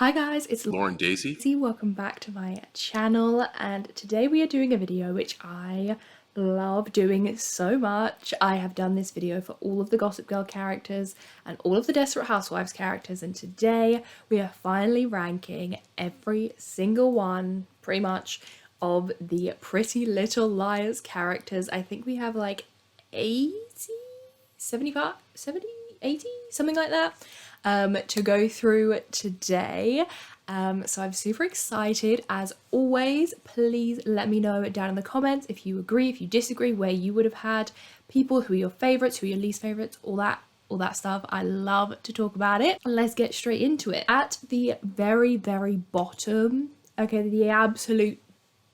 Hi guys, it's Lauren Daisy. Welcome back to my channel, and today we are doing a video which I love doing so much. I have done this video for all of the Gossip Girl characters and all of the Desperate Housewives characters, and today we are finally ranking every single one, pretty much, of the Pretty Little Liars characters. I think we have like 80, 75, 70, 80, something like that. To go through today. So I'm super excited. As always, please let me know down in the comments if you agree, if you disagree, where you would have had people, who are your favorites, who are your least favorites, all that stuff. I love to talk about it. Let's get straight into it. At the very, very bottom, okay, the absolute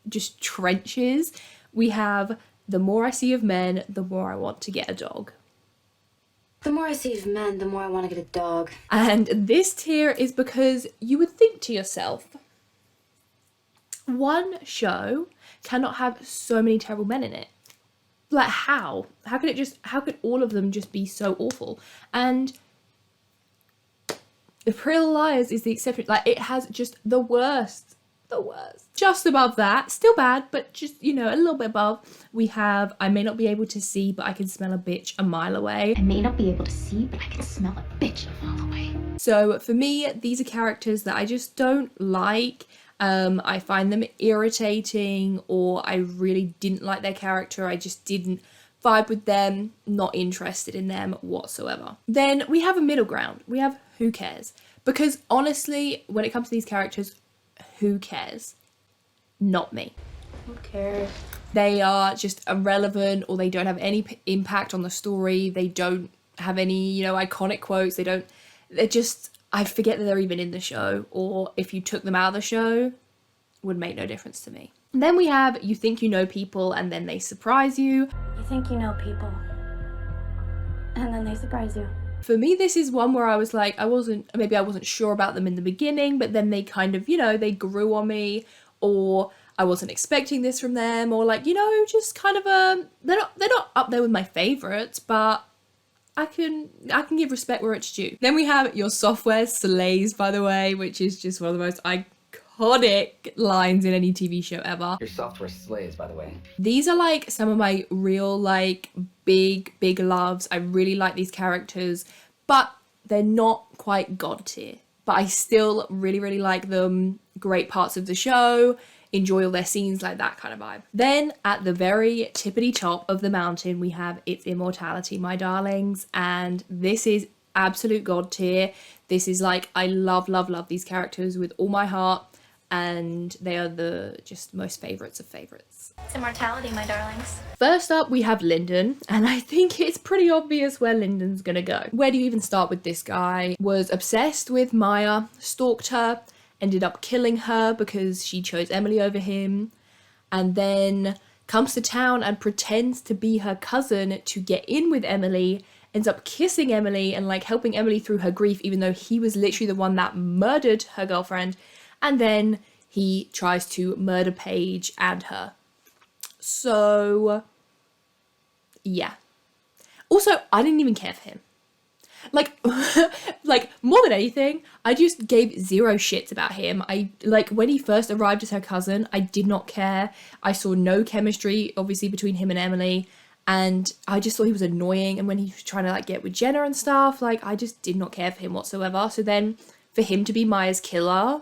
just trenches, we have the more I see of men, the more I want to get a dog. The more I see of men, the more I want to get a dog. And this tier is because you would think to yourself, one show cannot have so many terrible men in it. Like, how? How could all of them just be so awful? And The Pretty Little Liars is the exception. Like, it has just the worst. Just above that, still bad, but just, you know, a little bit above, we have I may not be able to see, but I can smell a bitch a mile away. I may not be able to see, but I can smell a bitch a mile away. So for me, these are characters that I just don't like. I find them irritating, or I really didn't like their character. I just didn't vibe with them, not interested in them whatsoever. Then we have a middle ground. We have who cares? Because honestly, when it comes to these characters, who cares? Not me. Who cares? They are just irrelevant, or they don't have any impact on the story. They don't have any, you know, iconic quotes. They're just, I forget that they're even in the show, or if you took them out of the show, would make no difference to me. And then we have you think you know people and then they surprise you. You think you know people, and then they surprise you. For me, this is one where I was like, I wasn't sure about them in the beginning, but then they kind of, you know, they grew on me, or I wasn't expecting this from them, or like, you know, just kind of they're not up there with my favorites, but I can give respect where it's due. Then we have your software slays, by the way, which is just one of the most iconic lines in any TV show ever. Your software slays, by the way. These are like some of my real like big loves. I really like these characters, but they're not quite god tier. But I still really like them. Great parts of the show. Enjoy all their scenes, like that kind of vibe. Then at the very tippity top of the mountain, we have It's Immortality, my darlings. And this is absolute god tier. This is like, I love these characters with all my heart. And they are the just most favorites of favorites. It's immortality, my darlings. First up, we have Lyndon, and I think it's pretty obvious where Lyndon's gonna go. Where do you even start with this guy? Was obsessed with Maya, stalked her, ended up killing her because she chose Emily over him, and then comes to town and pretends to be her cousin to get in with Emily, ends up kissing Emily and like helping Emily through her grief, even though he was literally the one that murdered her girlfriend, and then he tries to murder Paige and her. So, yeah. Also, I didn't even care for him. Like, like more than anything, I just gave zero shits about him. Like, when he first arrived as her cousin, I did not care. I saw no chemistry, obviously, between him and Emily, and I just thought he was annoying. And when he was trying to, like, get with Jenna and stuff, like, I just did not care for him whatsoever. So then, for him to be Maya's killer,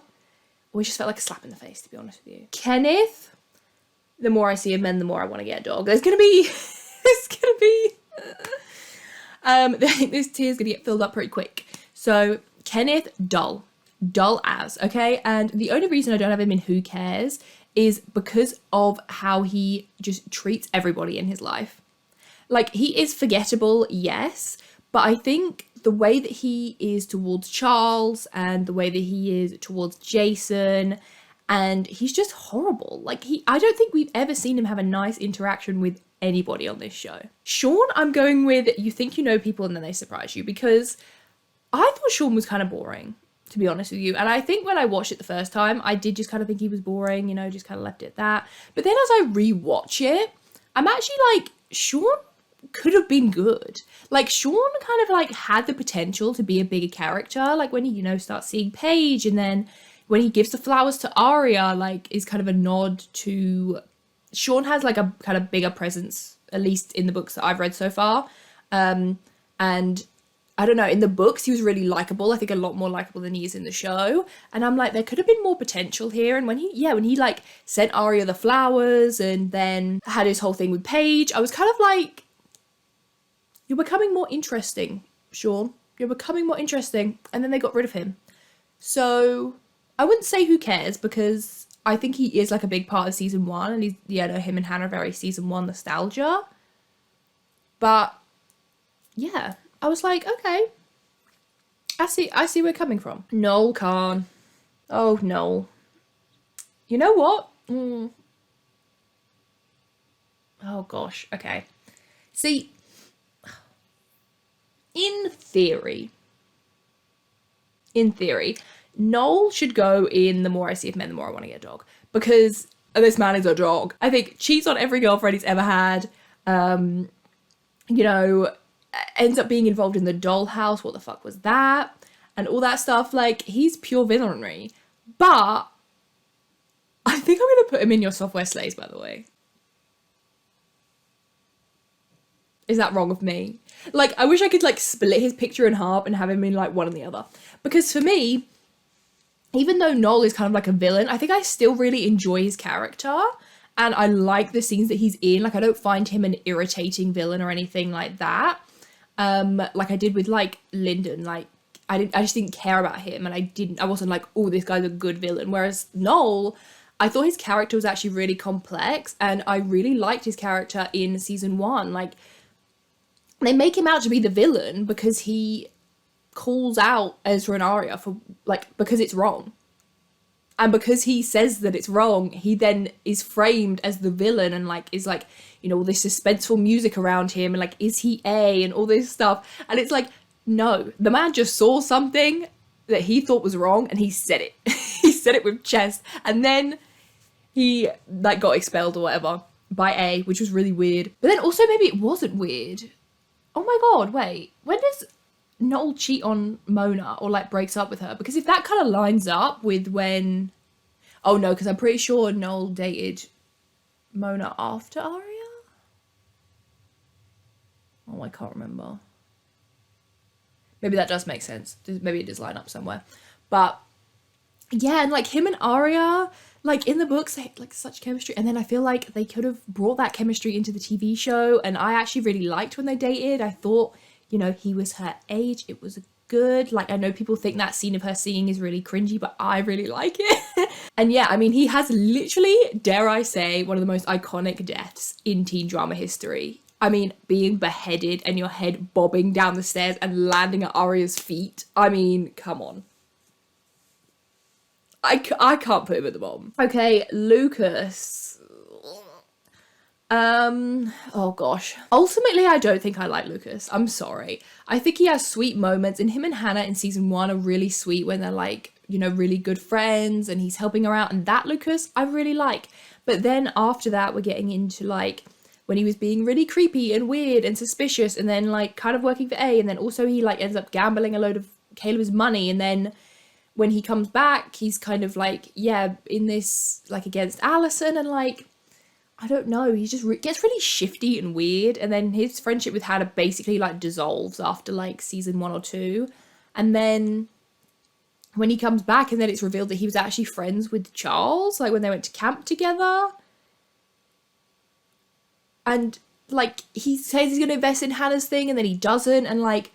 it just felt like a slap in the face, to be honest with you. Kenneth, the more I see of men, the more I want to get a dog. This tier is gonna get filled up pretty quick. So Kenneth, dull as, okay? And the only reason I don't have him in Who Cares is because of how he just treats everybody in his life. Like, he is forgettable, yes, but I think the way that he is towards Charles and the way that he is towards Jason, and he's just horrible. Like, I don't think we've ever seen him have a nice interaction with anybody on this show. Sean, I'm going with you think you know people and then they surprise you, because I thought Sean was kind of boring, to be honest with you. And I think when I watched it the first time, I did just kind of think he was boring, you know, just kind of left it at that. But then as I rewatch it, I'm actually like, Sean could have been good. Like, Sean kind of like had the potential to be a bigger character. Like when he, you know, starts seeing Paige, and then when he gives the flowers to Arya, like is kind of a nod to Sean has like a kind of bigger presence, at least in the books that I've read so far. And I don't know, in the books he was really likable. I think a lot more likable than he is in the show. And I'm like, there could have been more potential here. And when he like sent Arya the flowers and then had his whole thing with Paige, I was kind of like, you're becoming more interesting, Sean. You're becoming more interesting. And then they got rid of him. So I wouldn't say who cares, because I think he is like a big part of season 1. And he's, yeah, no, him and Hannah are very season 1 nostalgia. But yeah, I was like, okay, I see where you're coming from. Noel Khan. Oh, Noel. You know what? Oh, gosh. Okay. See, in theory, Noel should go in The More I See of Men, The More I Want to Get a Dog. Because this man is a dog. I think cheats on every girlfriend he's ever had. You know, ends up being involved in the dollhouse. What the fuck was that? And all that stuff. Like, he's pure villainy. But I think I'm going to put him in Your Software Slays, by the way. Is that wrong of me? Like, I wish I could, like, split his picture in half and have him in, like, one and the other. Because for me, even though Noel is kind of like a villain, I think I still really enjoy his character. And I like the scenes that he's in. Like, I don't find him an irritating villain or anything like that. Like I did with, like, Lyndon. Like, I just didn't care about him. And I wasn't like, oh, this guy's a good villain. Whereas Noel, I thought his character was actually really complex. And I really liked his character in season 1. Like, they make him out to be the villain because he calls out Ezra and Arya for, like, because it's wrong. And because he says that it's wrong, he then is framed as the villain and, like, is, like, you know, all this suspenseful music around him and, like, is he A and all this stuff. And it's like, no, the man just saw something that he thought was wrong and he said it. He said it with chest. And then he, like, got expelled or whatever by A, which was really weird. But then also maybe it wasn't weird. Oh my God, wait. When does Noel cheat on Mona or, like, breaks up with her? Because if that kind of lines up with when, oh no, because I'm pretty sure Noel dated Mona after Arya. Oh, I can't remember. Maybe that does make sense. Maybe it does line up somewhere. But yeah, and like him and Arya, like in the books, they had like such chemistry. And then I feel like they could have brought that chemistry into the TV show. And I actually really liked when they dated. I thought, you know, he was her age. It was good. Like, I know people think that scene of her singing is really cringy, but I really like it. And yeah, I mean, he has literally, dare I say, one of the most iconic deaths in teen drama history. I mean, being beheaded and your head bobbing down the stairs and landing at Arya's feet. I mean, come on. I can't put him at the bottom. Okay, Lucas. Oh gosh. Ultimately, I don't think I like Lucas. I'm sorry. I think he has sweet moments, and him and Hannah in season 1 are really sweet when they're like, you know, really good friends and he's helping her out, and that Lucas I really like. But then after that, we're getting into like when he was being really creepy and weird and suspicious, and then like kind of working for A, and then also he like ends up gambling a load of Caleb's money, and then when he comes back, he's kind of like, yeah, in this like against Allison, and like, I don't know, he just gets really shifty and weird. And then his friendship with Hannah basically like dissolves after like season 1 or 2. And then when he comes back and then it's revealed that he was actually friends with Charles, like when they went to camp together. And like he says he's going to invest in Hannah's thing and then he doesn't. And like,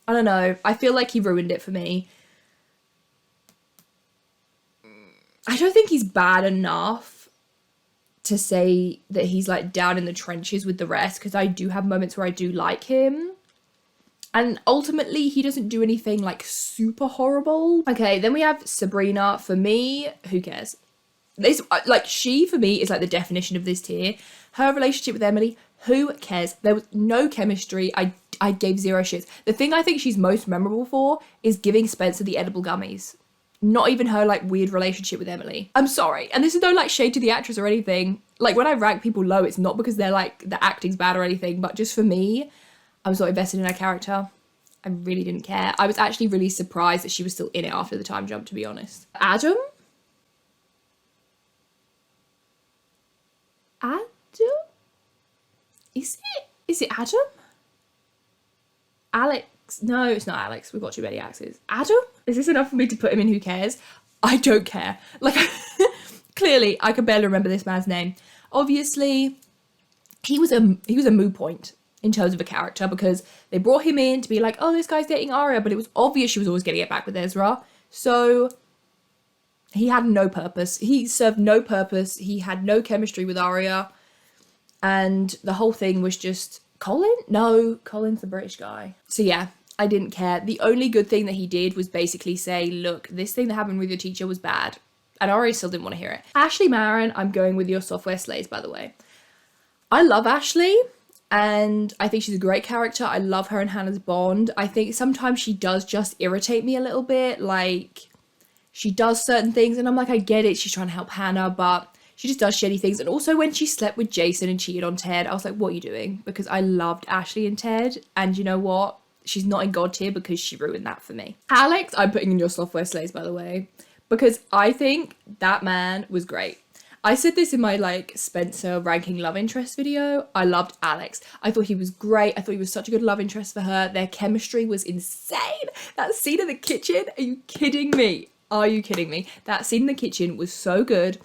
I don't know, I feel like he ruined it for me. I don't think he's bad enough to say that he's like down in the trenches with the rest, because I do have moments where I do like him. And ultimately, he doesn't do anything like super horrible. Okay, then we have Sabrina. For me, who cares? This, like, she for me is like the definition of this tier. Her relationship with Emily, who cares? There was no chemistry. I gave 0 shits. The thing I think she's most memorable for is giving Spencer the edible gummies. Not even her like weird relationship with Emily. I'm sorry. And this is no like shade to the actress or anything. Like, when I rank people low, it's not because they're like, the acting's bad or anything, but just for me, I was not invested in her character. I really didn't care. I was actually really surprised that she was still in it after the time jump, to be honest. Adam? Adam? Is it Adam? Alex? No, it's not Alex. We've got too many Alexes. Adam? Is this enough for me to put him in Who Cares? I don't care. Like, clearly, I can barely remember this man's name. Obviously, he was a moot point in terms of a character because they brought him in to be like, oh, this guy's dating Arya, but it was obvious she was always getting it back with Ezra. So he had no purpose. He served no purpose. He had no chemistry with Arya. And the whole thing was just Colin? No, Colin's the British guy. So yeah, I didn't care. The only good thing that he did was basically say, look, this thing that happened with your teacher was bad. And Arya still didn't want to hear it. Ashley Marin, I'm going with your software slays, by the way. I love Ashley. And I think she's a great character. I love her and Hannah's bond. I think sometimes she does just irritate me a little bit. Like, she does certain things and I'm like, I get it. She's trying to help Hannah, but she just does shitty things. And also when she slept with Jason and cheated on Ted, I was like, what are you doing? Because I loved Ashley and Ted. And you know what? She's not in God tier because she ruined that for me. Alex, I'm putting in your software slays, by the way, because I think that man was great. I said this in my like Spencer ranking love interest video. I loved Alex. I thought he was great. I thought he was such a good love interest for her. Their chemistry was insane. That scene in the kitchen, are you kidding me? Are you kidding me? That scene in the kitchen was so good.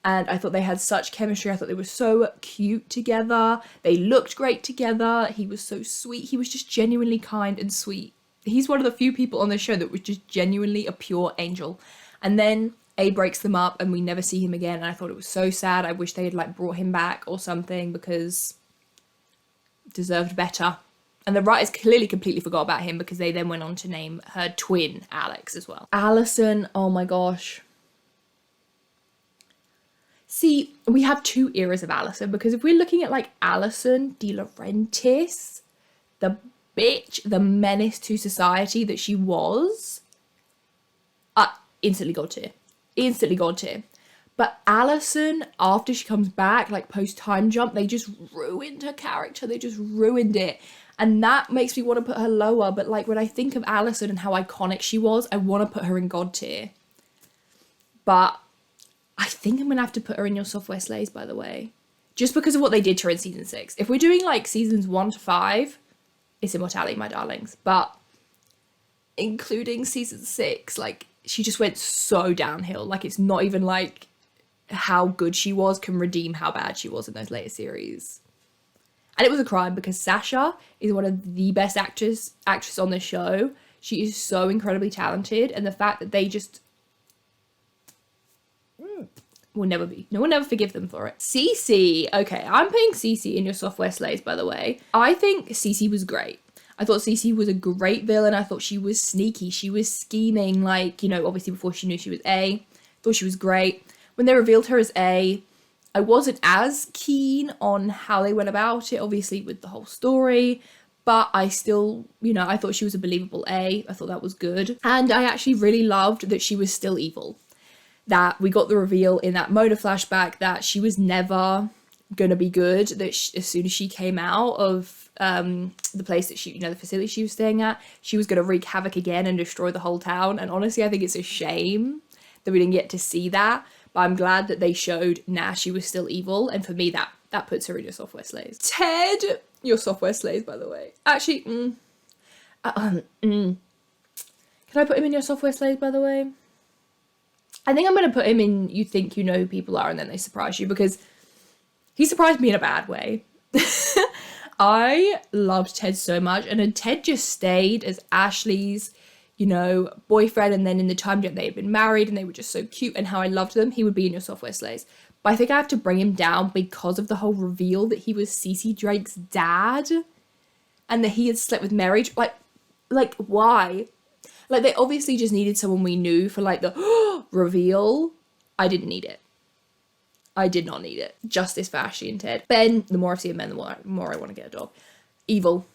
And I thought they had such chemistry. I thought they were so cute together. They looked great together. He was so sweet. He was just genuinely kind and sweet. He's one of the few people on the show that was just genuinely a pure angel. And then A breaks them up and we never see him again. And I thought it was so sad. I wish they had like brought him back or something because deserved better. And the writers clearly completely forgot about him because they then went on to name her twin Alex as well. Allison, oh my gosh. See, we have two eras of Allison because if we're looking at like Allison De Laurentiis, the bitch, the menace to society that she was, instantly God tier. Instantly God tier. But Allison, after she comes back, like post time jump, they just ruined her character. They just ruined it. And that makes me want to put her lower. But like when I think of Allison and how iconic she was, I want to put her in God tier. But I think I'm going to have to put her in your software slays, by the way. Just because of what they did to her in season 6. If we're doing like seasons 1 to 5, it's Immortality, my darlings. But including season 6, like she just went so downhill. Like it's not even like how good she was can redeem how bad she was in those later series. And it was a crime because Sasha is one of the best actress on this show. She is so incredibly talented. And the fact that they just will never forgive them for it. Cece. Okay, I'm putting Cece in your software slays, by the way. I think Cece was great. I thought Cece was a great villain. I thought she was sneaky. She was scheming, like, you know, obviously before she knew she was A. Thought she was great. When they revealed her as A, I wasn't as keen on how they went about it, obviously with the whole story. But I still, you know, I thought she was a believable A. I thought that was good. And I actually really loved that she was still evil. That we got the reveal in that Mona flashback that she was never gonna be good. That as soon as she came out of the place that she, you know, the facility she was staying at, she was gonna wreak havoc again and destroy the whole town. And honestly, I think it's a shame that we didn't get to see that. But I'm glad that they showed, nah, she was still evil. And for me, that puts her in your software slays. Ted, your software slays, by the way. Actually, can I put him in your software slays, by the way? I think I'm going to put him in you think you know who people are and then they surprise you because he surprised me in a bad way. I loved Ted so much and Ted just stayed as Ashley's, you know, boyfriend, and then in the time that they had been married and they were just so cute and how I loved them, he would be in your software slays. But I think I have to bring him down because of the whole reveal that he was Cece Drake's dad and that he had slept with Mary. Like why? Like, they obviously just needed someone we knew for, like, the reveal. I didn't need it. I did not need it. Justice for Ashley and Ted. Ben, the more I've seen Ben, the more I want to get a dog. Evil.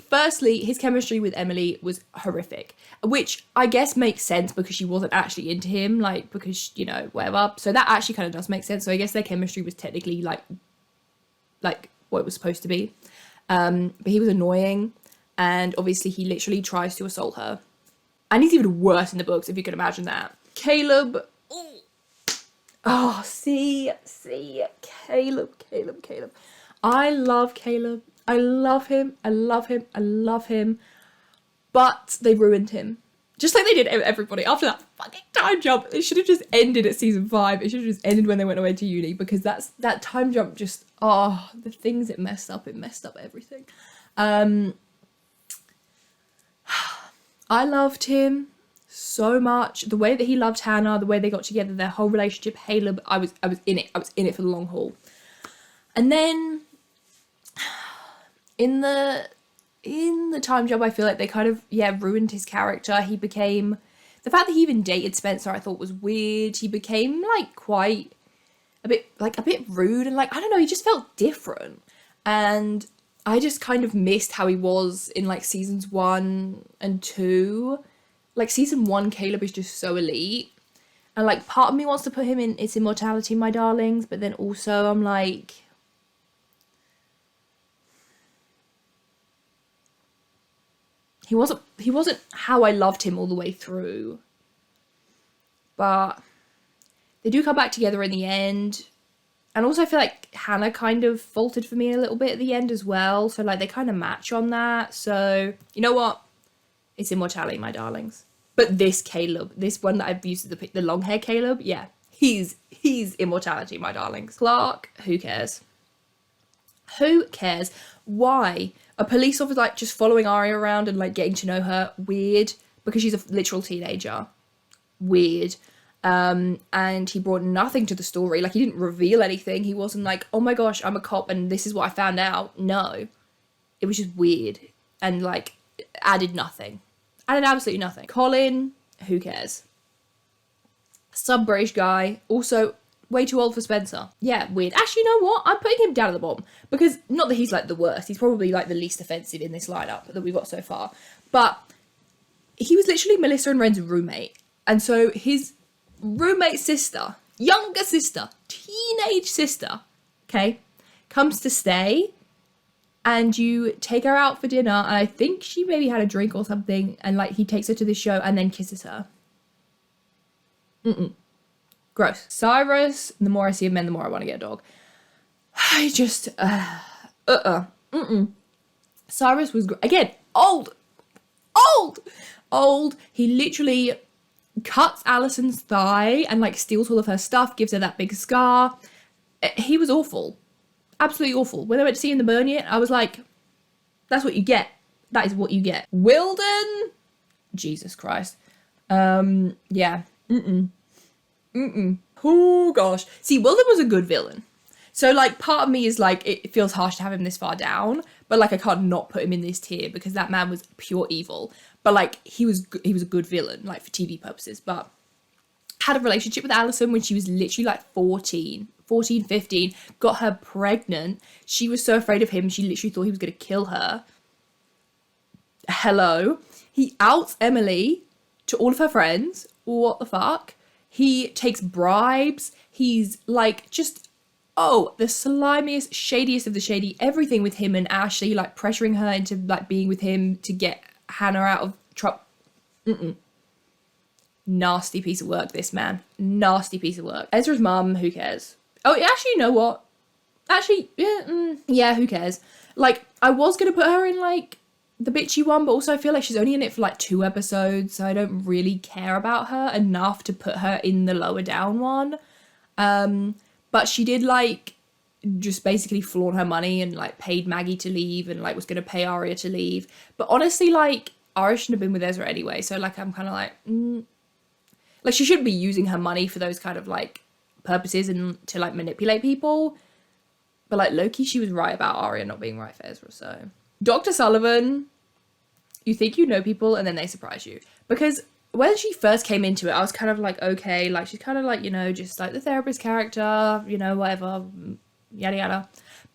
Firstly, his chemistry with Emily was horrific, which I guess makes sense because she wasn't actually into him, like, because, you know, whatever. So that actually kind of does make sense. So I guess their chemistry was technically like what it was supposed to be. But he was annoying, and obviously he literally tries to assault her. And he's even worse in the books, if you can imagine that. Caleb. Ooh. Oh, see, Caleb. I love Caleb. I love him. But they ruined him. Just like they did everybody. After that fucking time jump, it should have just ended at season 5. It should have just ended when they went away to uni, because that time jump just, the things it messed up everything. I loved him so much. The way that he loved Hannah, the way they got together, their whole relationship, Caleb, I was in it. I was in it for the long haul. And then in the time jump, I feel like they kind of, ruined his character. He became, the fact that he even dated Spencer, I thought was weird. He became like quite a bit rude, and like, I don't know, he just felt different. And I just kind of missed how he was in like seasons 1 and 2. Like season 1, Caleb is just so elite. And like part of me wants to put him in It's Immortality, My Darlings, but then also I'm like, he wasn't how I loved him all the way through. But they do come back together in the end. And also I feel like Hannah kind of faltered for me a little bit at the end as well. So like they kind of match on that. So you know what? It's Immortality, My Darlings. But this Caleb, this one that I've used, the long hair Caleb, yeah, he's Immortality, My Darlings. Clark, who cares? Who cares? Why? A police officer like just following Arya around and like getting to know her? Weird. Because she's a literal teenager. Weird. And he brought nothing to the story. Like, he didn't reveal anything. He wasn't like, oh my gosh, I'm a cop and this is what I found out. No. It was just weird. And like, added nothing. Added absolutely nothing. Colin, who cares? Some British guy. Also, way too old for Spencer. Yeah, weird. Actually, you know what? I'm putting him down at the bottom. Because, not that he's like the worst. He's probably like the least offensive in this lineup that we've got so far. But he was literally Melissa and Ren's roommate. And so his roommate sister, younger sister, teenage sister, okay, comes to stay, and you take her out for dinner, and I think she maybe had a drink or something, and like he takes her to the show and then kisses her. Gross. Cyrus, the more I see of men, the more I want to get a dog. I just, Cyrus was, again, old. He literally cuts Alison's thigh and like steals all of her stuff, gives her that big scar. He was awful. Absolutely awful. When I went to see him in the Burn It, I was like, that's what you get. That is what you get. Wilden? Jesus Christ. Yeah. Oh gosh. See, Wilden was a good villain. So like part of me is like, it feels harsh to have him this far down, but like I can't not put him in this tier because that man was pure evil. But like he was a good villain, like for TV purposes, but had a relationship with Alison when she was literally like 14, 15, got her pregnant. She was so afraid of him, she literally thought he was going to kill her. Hello. He outs Emily to all of her friends. What the fuck? He takes bribes. He's like just, the slimiest, shadiest of the shady. Everything with him and Ashley, like pressuring her into like being with him to get Hannah out of trouble. Nasty piece of work, this man. Nasty piece of work. Ezra's mum, who cares? Oh, actually, you know what? Actually, yeah, who cares? Like, I was going to put her in, like, the bitchy one, but also I feel like she's only in it for, like, 2 episodes, so I don't really care about her enough to put her in the lower down one. But she did, like, just basically flaunt her money and, like, paid Maggie to leave and, like, was going to pay Arya to leave. But honestly, like, Arya shouldn't have been with Ezra anyway, so, like, I'm kind of like, Like, she shouldn't be using her money for those kind of, like, purposes and to, like, manipulate people. But, like, low-key, she was right about Arya not being right for Ezra, so. Dr. Sullivan, you think you know people and then they surprise you. Because when she first came into it, I was kind of like, okay, like, she's kind of like, you know, just, like, the therapist character, you know, whatever, yada, yada.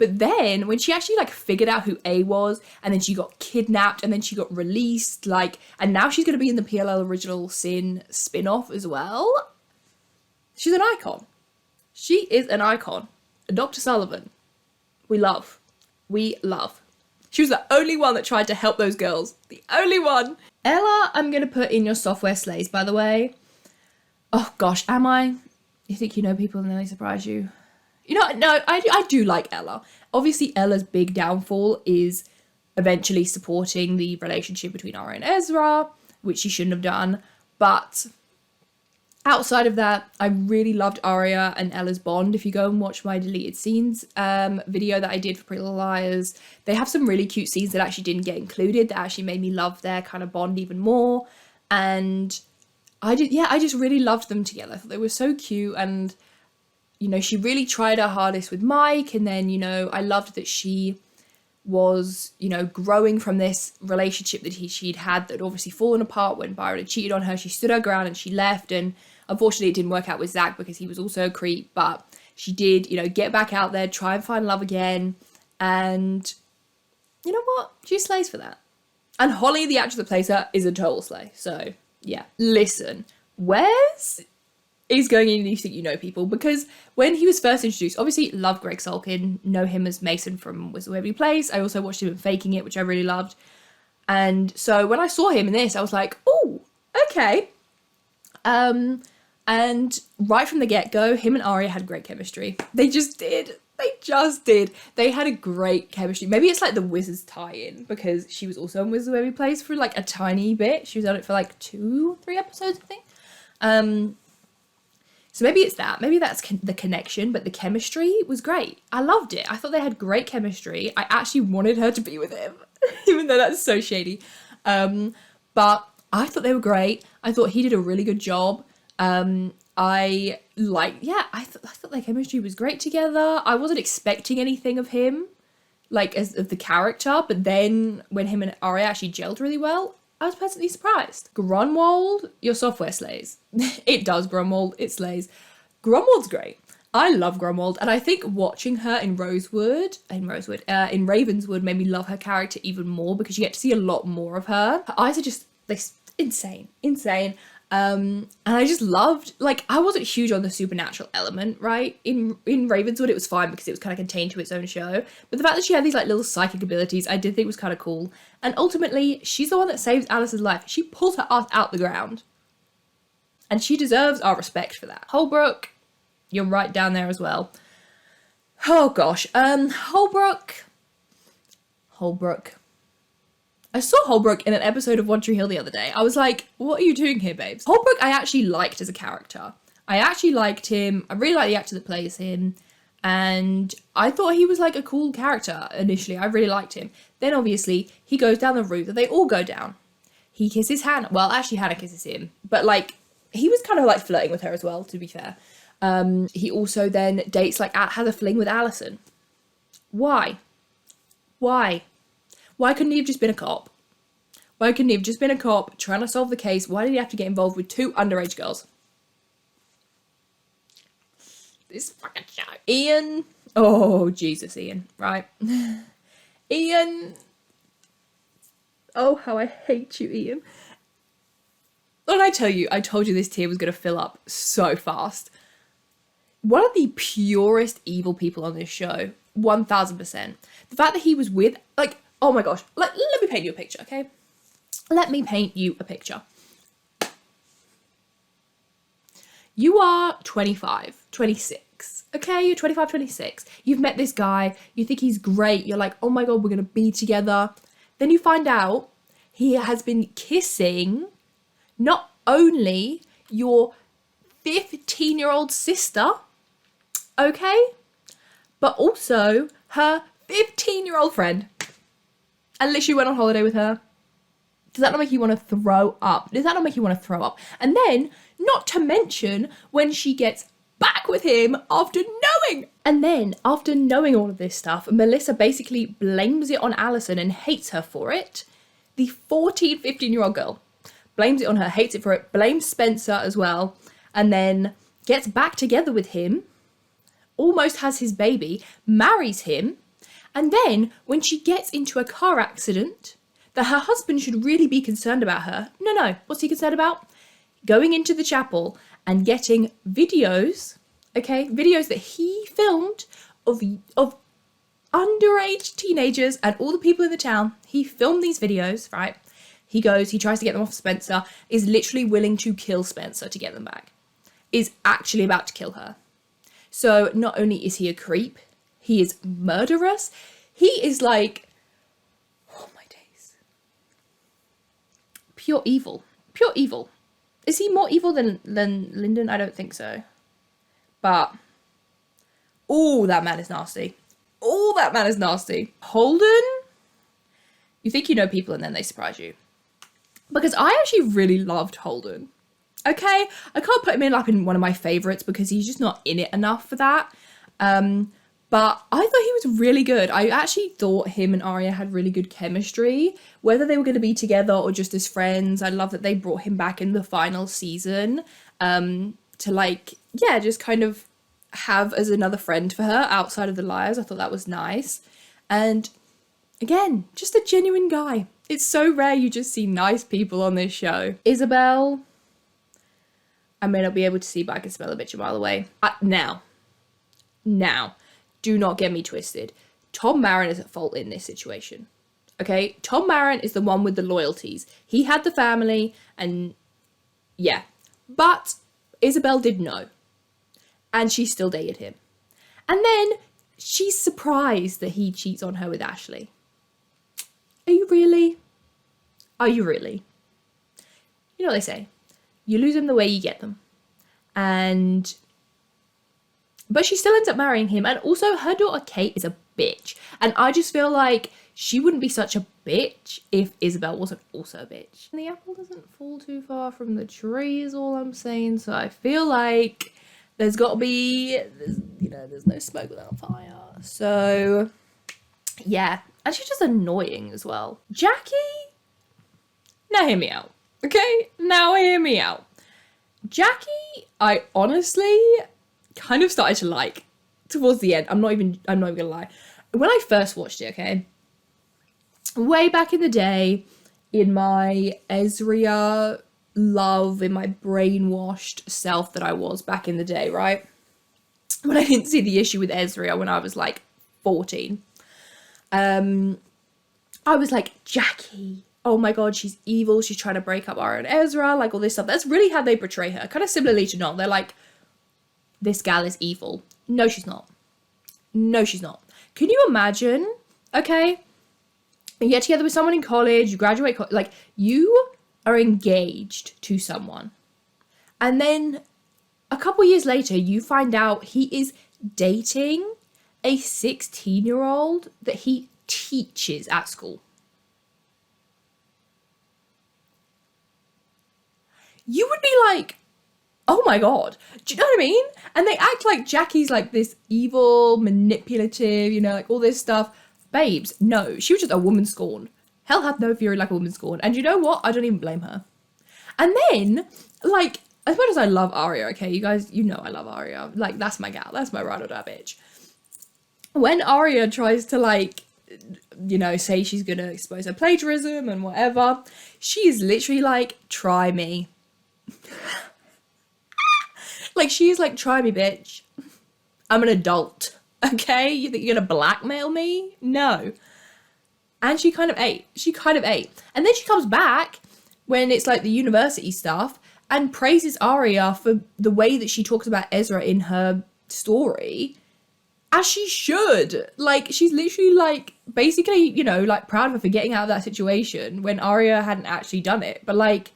But then when she actually like figured out who A was, and then she got kidnapped, and then she got released, like, and now she's going to be in the PLL Original Sin spin-off as well. She's an icon. She is an icon. Dr. Sullivan. We love. We love. She was the only one that tried to help those girls. The only one. Ella, I'm going to put in your software slays, by the way. Oh gosh, am I? You think you know people and then they surprise you? You know, no, I do like Ella. Obviously, Ella's big downfall is eventually supporting the relationship between Aria and Ezra, which she shouldn't have done. But outside of that, I really loved Aria and Ella's bond. If you go and watch my deleted scenes video that I did for Pretty Little Liars, they have some really cute scenes that actually didn't get included that actually made me love their kind of bond even more. And I just really loved them together. I thought they were so cute, and you know, she really tried her hardest with Mike, and then, you know, I loved that she was, you know, growing from this relationship that she'd had that had obviously fallen apart when Byron had cheated on her. She stood her ground and she left, and unfortunately it didn't work out with Zach because he was also a creep, but she did, you know, get back out there, try and find love again, and you know what? She slays for that. And Holly, the actress that plays her, is a total slay. So yeah, listen, Wes is going in You Think You Know People, because when he was first introduced, obviously love Greg Sulkin, know him as Mason from Wizard Wherever He Plays. I also watched him in Faking It, which I really loved. And so when I saw him in this, I was like, oh, okay. And right from the get-go, him and Aria had great chemistry. They just did. They had a great chemistry. Maybe it's like the Wizards tie-in, because she was also in Wizard Wherever He Plays for like a tiny bit. She was on it for like 2-3 episodes, I think. So maybe it's that. Maybe that's the connection, but the chemistry was great. I loved it. I thought they had great chemistry. I actually wanted her to be with him, even though that's so shady. But I thought they were great. I thought he did a really good job. I thought their chemistry was great together. I wasn't expecting anything of him, like as of the character, but then when him and Aria actually gelled really well, I was pleasantly surprised. Grunwald, your software slays. It does, Grunwald, it slays. Grunwald's great. I love Grunwald, and I think watching her in Ravenswood made me love her character even more, because you get to see a lot more of her. Her eyes are just insane. And I just loved, like, I wasn't huge on the supernatural element, right? In Ravenswood, it was fine because it was kind of contained to its own show. But the fact that she had these, like, little psychic abilities, I did think was kind of cool. And ultimately, she's the one that saves Alice's life. She pulls her ass out the ground. And she deserves our respect for that. Holbrook, you're right down there as well. Oh, gosh. Holbrook. I saw Holbrook in an episode of One Tree Hill the other day. I was like, what are you doing here, babes? Holbrook I actually liked as a character. I actually liked him. I really like the actor that plays him. And I thought he was like a cool character initially. I really liked him. Then obviously he goes down the route that they all go down. He kisses Hannah. Well, actually Hannah kisses him. But like, he was kind of like flirting with her as well, to be fair. He also then dates, like, has a fling with Allison. Why? Why couldn't he have just been a cop? Why couldn't he have just been a cop trying to solve the case? Why did he have to get involved with 2 underage girls? This fucking show. Ian. Oh, Jesus, Ian. Right. Ian. Oh, how I hate you, Ian. When I told you this tier was going to fill up so fast. One of the purest evil people on this show. 1000%. The fact that he was with, like, oh my gosh. Let me paint you a picture, okay? Let me paint you a picture. You are 25, 26, okay? You're 25, 26. You've met this guy. You think he's great. You're like, oh my God, we're going to be together. Then you find out he has been kissing not only your 15-year-old sister, okay? But also her 15-year-old friend. And literally went on holiday with her. Does that not make you want to throw up? And then, not to mention, when she gets back with him after knowing. And then, after knowing all of this stuff, Melissa basically blames it on Allison and hates her for it. The 14, 15-year-old girl blames it on her, hates it for it, blames Spencer as well, and then gets back together with him, almost has his baby, marries him, And then when she gets into a car accident that her husband should really be concerned about her, no, what's he concerned about? Going into the chapel and getting videos, okay, videos that he filmed of underage teenagers and all the people in the town. He filmed these videos, right? He tries to get them off Spencer, is literally willing to kill Spencer to get them back, is actually about to kill her. So not only is he a creep, he is murderous. He is like, oh my days. Pure evil. Pure evil. Is he more evil than Lyndon? I don't think so. But, oh, that man is nasty. Oh, that man is nasty. Holden? You think you know people and then they surprise you. Because I actually really loved Holden. Okay? I can't put him in one of my favourites because he's just not in it enough for that. But I thought he was really good. I actually thought him and Arya had really good chemistry. Whether they were going to be together or just as friends. I love that they brought him back in the final season. To just kind of have as another friend for her outside of the liars. I thought that was nice. And again, just a genuine guy. It's so rare you just see nice people on this show. Isabel, I may not be able to see, but I can smell a bitch a mile away. Now, do not get me twisted. Tom Marin is at fault in this situation. Okay? Tom Marin is the one with the loyalties. He had the family and yeah. But Isabel did know. And she still dated him. And then she's surprised that he cheats on her with Ashley. Are you really? Are you really? You know what they say. You lose them the way you get them. But she still ends up marrying him. And also her daughter Kate is a bitch. And I just feel like she wouldn't be such a bitch if Isabel wasn't also a bitch. And the apple doesn't fall too far from the tree is all I'm saying. So I feel like there's got to be, there's no smoke without fire. So yeah. And she's just annoying as well. Jackie? Now hear me out. Okay? Now hear me out. Jackie, I honestly kind of started to like towards the end. I'm not even gonna lie. When I first watched it, okay, way back in the day, in my Ezria love, in my brainwashed self that I was back in the day, right? When I didn't see the issue with Ezria when I was like 14. I was like, Jackie, oh my god, she's evil, she's trying to break up Arya and Ezra, like all this stuff. That's really how they portray her. Kind of similarly to Noel. They're like, this gal is evil. No, she's not. No, she's not. Can you imagine, okay, you get together with someone in college, you graduate, like, you are engaged to someone. And then a couple years later, you find out he is dating a 16-year-old that he teaches at school. You would be like, oh my god, do you know what I mean? And they act like Jackie's like this evil, manipulative, like all this stuff. Babes, no, she was just a woman scorned. Hell hath no fury like a woman scorned. And you know what? I don't even blame her. And then, like, as much as I love Arya, okay, you guys, I love Arya. Like, that's my gal. That's my ride or die bitch. When Arya tries to, like, say she's gonna expose her plagiarism and whatever, she is literally like, try me. Like, she's like, try me, bitch. I'm an adult, okay? You think you're gonna blackmail me? No. And she kind of ate. And then she comes back when it's like the university stuff and praises Arya for the way that she talks about Ezra in her story, as she should. Like, she's literally like, basically, like proud of her for getting out of that situation when Arya hadn't actually done it. But like,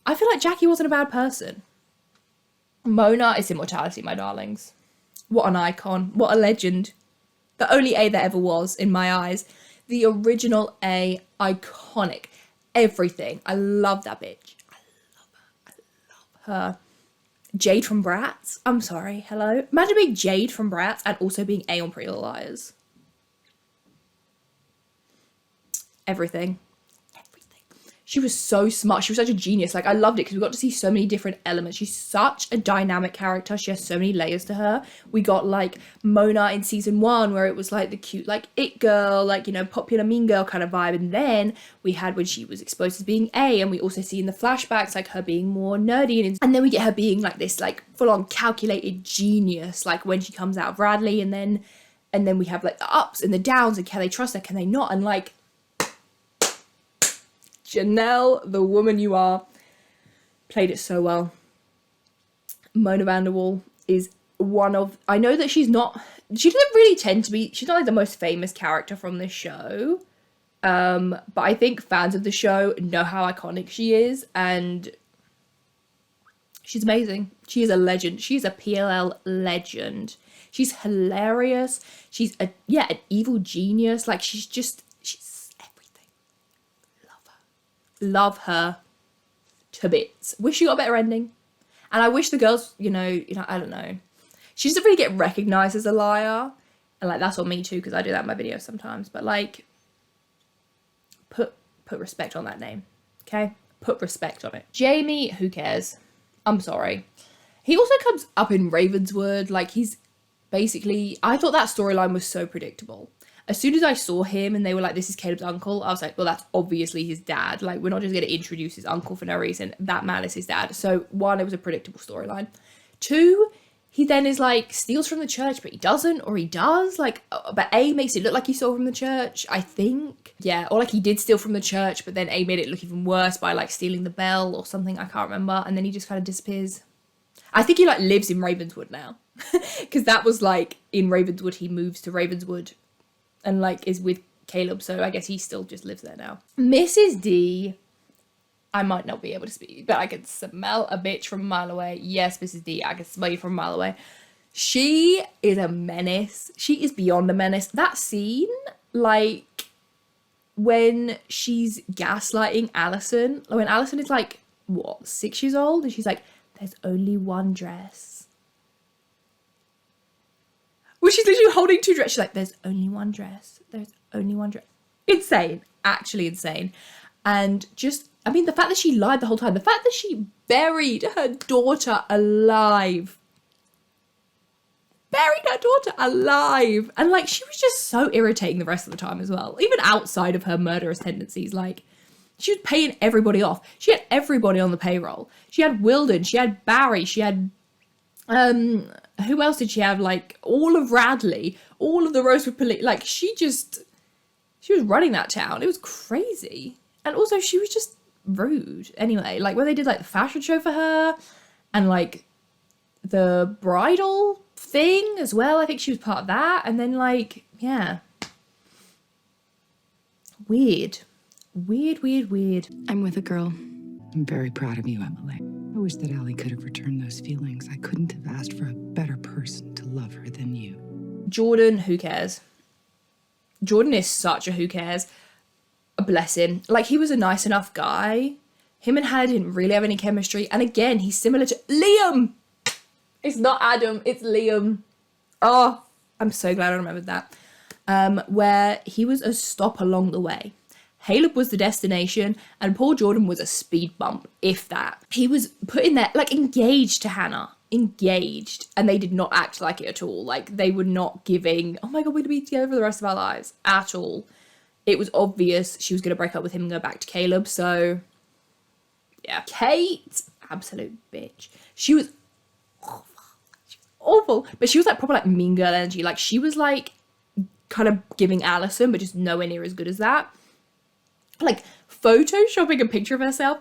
I feel like Jackie wasn't a bad person. Mona is immortality, my darlings. What an icon. What a legend. The only A that ever was, in my eyes. The original A. Iconic. Everything. I love that bitch. I love her. Jade from Bratz. I'm sorry. Hello? Imagine being Jade from Bratz and also being A on Pretty Little Liars. Everything. She was so smart. She was such a genius. Like, I loved it because we got to see so many different elements. She's such a dynamic character. She has so many layers to her. We got, like, Mona in season 1, where it was, like, the cute, like, it girl, like, you know, popular mean girl kind of vibe. And then we had when she was exposed as being A, and we also see in the flashbacks, like, her being more nerdy. And then we get her being, like, this, like, full-on calculated genius, like, when she comes out of Radley. And then we have, like, the ups and the downs, and can they trust her, can they not? And, like, Janelle, the woman you are, played it so well. Mona Vanderwall is one of... I know that she doesn't really tend to be... She's not like the most famous character from this show. But I think fans of the show know how iconic she is. And she's amazing. She is a legend. She's a PLL legend. She's hilarious. She's an evil genius. Like, she's everything. Love her to bits. Wish she got a better ending. And I wish the girls, you know, I don't know. She doesn't really get recognised as a liar. And, like, that's on me too, because I do that in my videos sometimes. But, like, put respect on that name, okay? Put respect on it. Jamie, who cares? I'm sorry. He also comes up in Ravenswood. Like, he's basically... I thought that storyline was so predictable. As soon as I saw him and they were like, this is Caleb's uncle, I was like, well, that's obviously his dad. Like, we're not just going to introduce his uncle for no reason. That man is his dad. So, 1, it was a predictable storyline. 2, he then is like, steals from the church, but he doesn't, or he does. Like, but A makes it look like he stole from the church, I think. Yeah, or like he did steal from the church, but then A made it look even worse by like stealing the bell or something. I can't remember. And then he just kind of disappears. I think he like lives in Ravenswood now. Because that was like, in Ravenswood, he moves to Ravenswood. And, like, is with Caleb, so I guess he still just lives there now. Mrs. D, I might not be able to speak, but I can smell a bitch from a mile away. Yes, Mrs. D, I can smell you from a mile away. She is a menace. She is beyond a menace. That scene, like, when she's gaslighting Allison, when Allison is, like, what, 6 years old? And she's like, there's only one dress. Well, she's literally holding 2 dresses. She's like, there's only one dress. There's only one dress. Insane. Actually insane. And just, I mean, the fact that she lied the whole time. The fact that she buried her daughter alive. Buried her daughter alive. And, like, she was just so irritating the rest of the time as well. Even outside of her murderous tendencies. Like, she was paying everybody off. She had everybody on the payroll. She had Wilden. She had Barry. She had... who else did she have? Like, all of Radley, all of the Rosewood police. Like, she was running that town. It was crazy. And also, she was just rude. Anyway, like, when they did, like, the fashion show for her and, like, the bridal thing as well. I think she was part of that. And then, like, yeah. Weird. Weird. I'm with a girl. I'm very proud of you, Emily. I wish that Allie could have returned those feelings. I couldn't have asked for a better person to love her than you. Jordan, who cares? Jordan is such a who cares. Bless him. Like, he was a nice enough guy. Him and Hannah didn't really have any chemistry. And again, he's similar to Liam. It's not Adam, it's Liam. Oh, I'm so glad I remembered that. Where he was a stop along the way. Caleb was the destination and Paul Jordan was a speed bump, if that. He was put in there, like, engaged to Hannah. Engaged. And they did not act like it at all. Like, they were not giving, oh my God, we're going to be together for the rest of our lives. At all. It was obvious she was going to break up with him and go back to Caleb. So, yeah. Kate, absolute bitch. She was awful. But she was, like, proper, like, mean girl energy. Like, she was, like, kind of giving Allison, but just nowhere near as good as that. Like, photoshopping a picture of herself,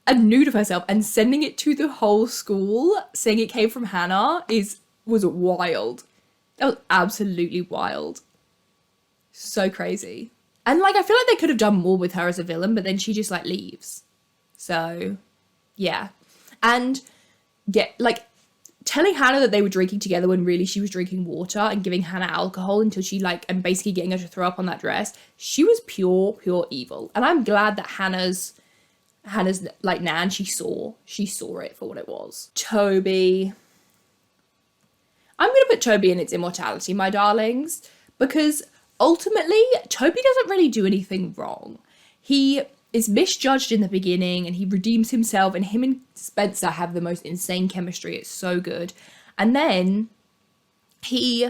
a nude of herself, and sending it to the whole school, saying it came from Hannah, was wild. That was absolutely wild. So crazy. And, like, I feel like they could have done more with her as a villain, but then she just, like, leaves. So, yeah. And, like, telling Hannah that they were drinking together when really she was drinking water and giving Hannah alcohol until she, like, and basically getting her to throw up on that dress. She was pure evil. And I'm glad that Hannah's, like, Nan, she saw it for what it was. Toby. I'm going to put Toby in its immortality, my darlings, because ultimately, Toby doesn't really do anything wrong. He is misjudged in the beginning and he redeems himself, and him and Spencer have the most insane chemistry. It's so good. And then he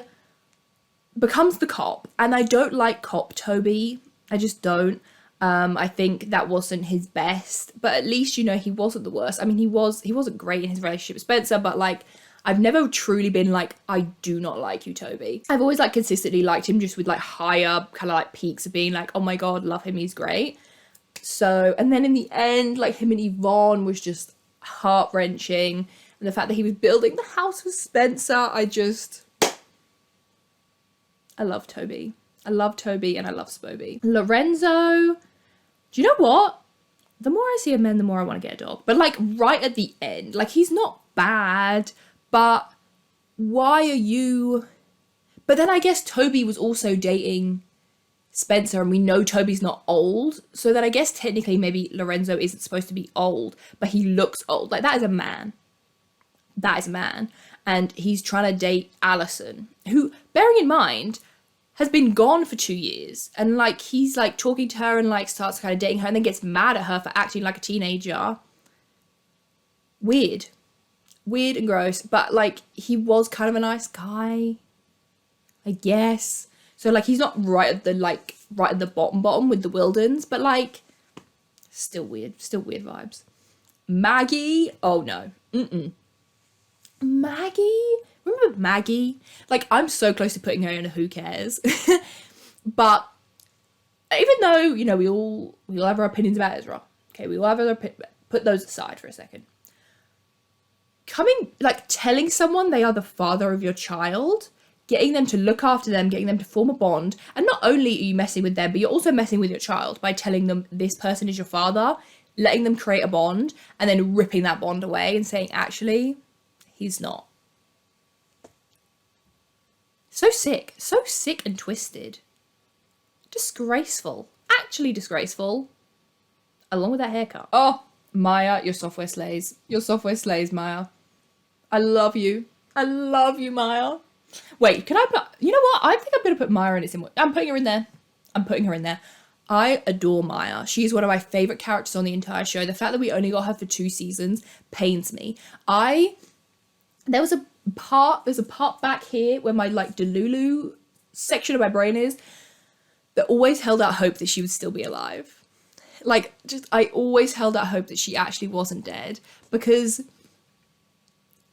becomes the cop, and I don't like cop Toby. I just don't. I think that wasn't his best, but at least, you know, he wasn't the worst. I mean, he wasn't great in his relationship with Spencer, but like, I've never truly been like, I do not like you, Toby. I've always like consistently liked him, just with like higher kind of like peaks of being like, oh my God, love him, he's great. So, and then in the end, like him and Yvonne was just heart-wrenching. And the fact that he was building the house with Spencer, I love Toby. I love Toby and I love Spoby. Lorenzo, do you know what? The more I see a man, the more I want to get a dog. But like right at the end, like he's not bad, but why are you... But then I guess Toby was also dating Spencer, and we know Toby's not old, so that I guess technically maybe Lorenzo isn't supposed to be old, but he looks old. Like, that is a man. That is a man. And he's trying to date Allison, who, bearing in mind, has been gone for 2 years. And, like, he's, like, talking to her and, like, starts kind of dating her and then gets mad at her for acting like a teenager. Weird. Weird and gross. But, like, he was kind of a nice guy, I guess. So, like, he's not right at the bottom with the Wildens, but, like, still weird vibes. Maggie, oh no, Maggie, remember Maggie? Like, I'm so close to putting her in a who cares, but even though, you know, we all have our opinions about Ezra, okay, we all have our put those aside for a second. Telling someone they are the father of your child, getting them to look after them, getting them to form a bond. And not only are you messing with them, but you're also messing with your child by telling them this person is your father, letting them create a bond, and then ripping that bond away and saying, actually, he's not. So sick and twisted. Disgraceful. Actually disgraceful. Along with that haircut. Oh, Maya, your software slays. Your software slays, Maya. I love you. I love you, Maya. Wait, can I put... You know what? I think I'm going to put Maya in it. I'm putting her in there. I'm putting her in there. I adore Maya. She's one of my favourite characters on the entire show. The fact that we only got her for 2 seasons pains me. There's a part back here where my, like, Delulu section of my brain is that always held out hope that she would still be alive. Like, I always held out hope that she actually wasn't dead, because...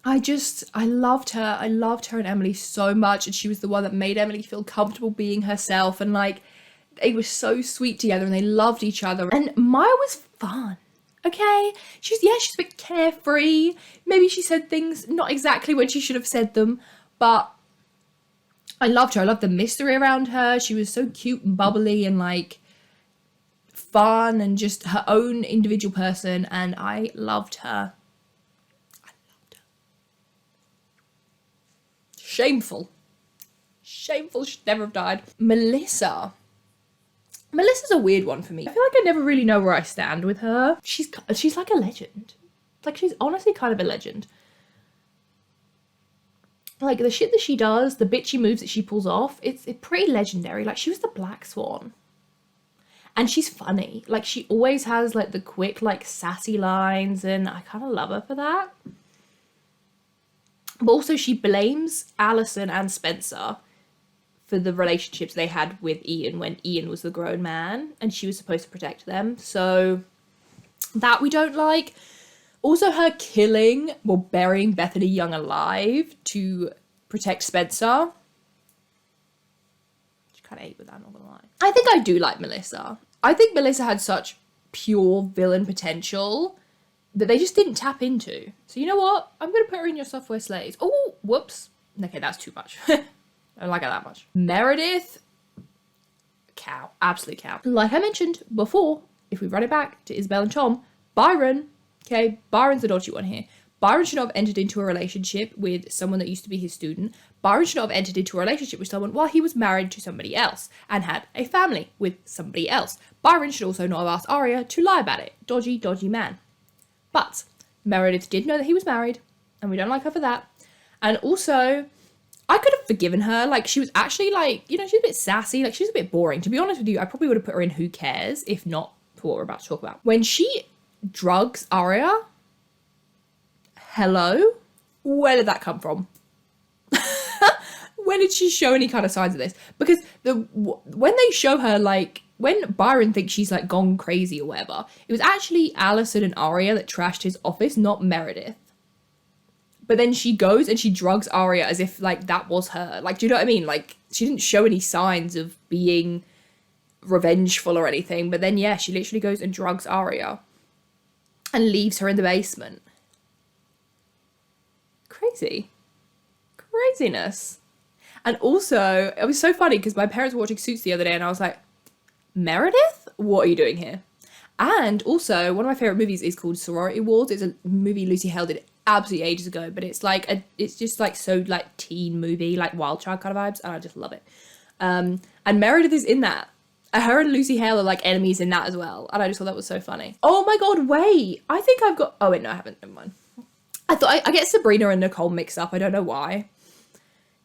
I loved her. I loved her and Emily so much, and she was the one that made Emily feel comfortable being herself, and like they were so sweet together and they loved each other. And Maya was fun. Okay, she's a bit carefree. Maybe she said things not exactly when she should have said them, but I loved her. I loved the mystery around her. She was so cute and bubbly and like fun and just her own individual person, and I loved her. Shameful. Shameful, should never have died. Melissa's a weird one for me. I feel like I never really know where I stand with her. She's like a legend. Like, she's honestly kind of a legend. Like, the shit that she does, the bitchy moves that she pulls off, it's pretty legendary. Like, she was the Black Swan. And she's funny. Like, she always has, like, the quick, like, sassy lines, and I kind of love her for that. But also she blames Allison and Spencer for the relationships they had with Ian when Ian was the grown man and she was supposed to protect them. So that we don't like. Also her burying Bethany Young alive to protect Spencer. She kind of ate with that, not gonna lie. I think I do like Melissa. I think Melissa had such pure villain potential that they just didn't tap into. So you know what? I'm going to put her in your software slays. Oh, whoops. Okay, that's too much. I don't like it that much. Meredith, cow. Absolute cow. Like I mentioned before, if we run it back to Isabel and Tom, Byron, okay, Byron's the dodgy one here. Byron should not have entered into a relationship with someone that used to be his student. Byron should not have entered into a relationship with someone while he was married to somebody else and had a family with somebody else. Byron should also not have asked Arya to lie about it. Dodgy, dodgy man. But Meredith did know that he was married, and we don't like her for that. And also, I could have forgiven her. Like, she was actually, like, you know, she's a bit sassy. Like, she's a bit boring. To be honest with you, I probably would have put her in Who Cares, if not for what we're about to talk about. When she drugs Arya, hello? Where did that come from? When did she show any kind of signs of this? Because when they show her, like, when Byron thinks she's, like, gone crazy or whatever, it was actually Alicent and Arya that trashed his office, not Meredith. But then she goes and she drugs Arya as if, like, that was her. Like, do you know what I mean? Like, she didn't show any signs of being revengeful or anything. But then, yeah, she literally goes and drugs Arya and leaves her in the basement. Crazy. Craziness. And also, it was so funny because my parents were watching Suits the other day and I was like, Meredith? What are you doing here? And also, one of my favourite movies is called Sorority Wars. It's a movie Lucy Hale did absolutely ages ago, but it's like, it's just like so like teen movie, like Wild Child kind of vibes, and I just love it. And Meredith is in that. Her and Lucy Hale are like enemies in that as well, and I just thought that was so funny. Oh my god, wait! I think I've got... Oh wait, no I haven't, never mind. I thought I get Sabrina and Nicole mixed up, I don't know why.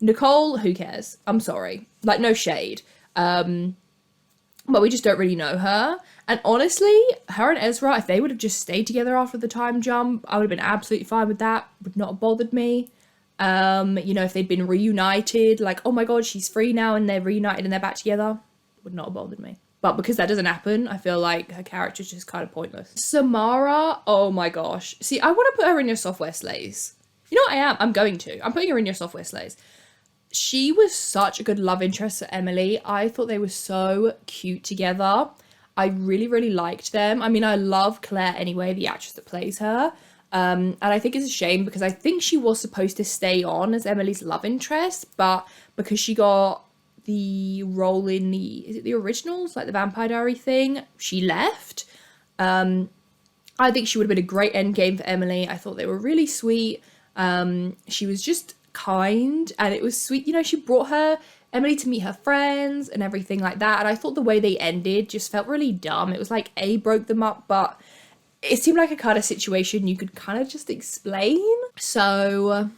Nicole, who cares? I'm sorry. Like, no shade. But we just don't really know her. And honestly, her and Ezra, if they would have just stayed together after the time jump, I would have been absolutely fine with that. Would not have bothered me. You know, if they'd been reunited, like, oh my god, she's free now and they're reunited and they're back together, would not have bothered me. But because that doesn't happen, I feel like her character's just kind of pointless. Samara, oh my gosh. See, I want to put her in your software slays. You know what I am? I'm going to. I'm putting her in your software slays. She was such a good love interest for Emily. I thought they were so cute together. I really, really liked them. I mean, I love Claire anyway, the actress that plays her. And I think it's a shame because I think she was supposed to stay on as Emily's love interest, but because she got the role in is it the originals, like the Vampire Diary thing, she left. I think she would have been a great endgame for Emily. I thought they were really sweet. She was just kind and it was sweet. You know, she brought Emily to meet her friends and everything like that. And I thought the way they ended just felt really dumb. It was like A, broke them up, but it seemed like a kind of situation you could kind of just explain. So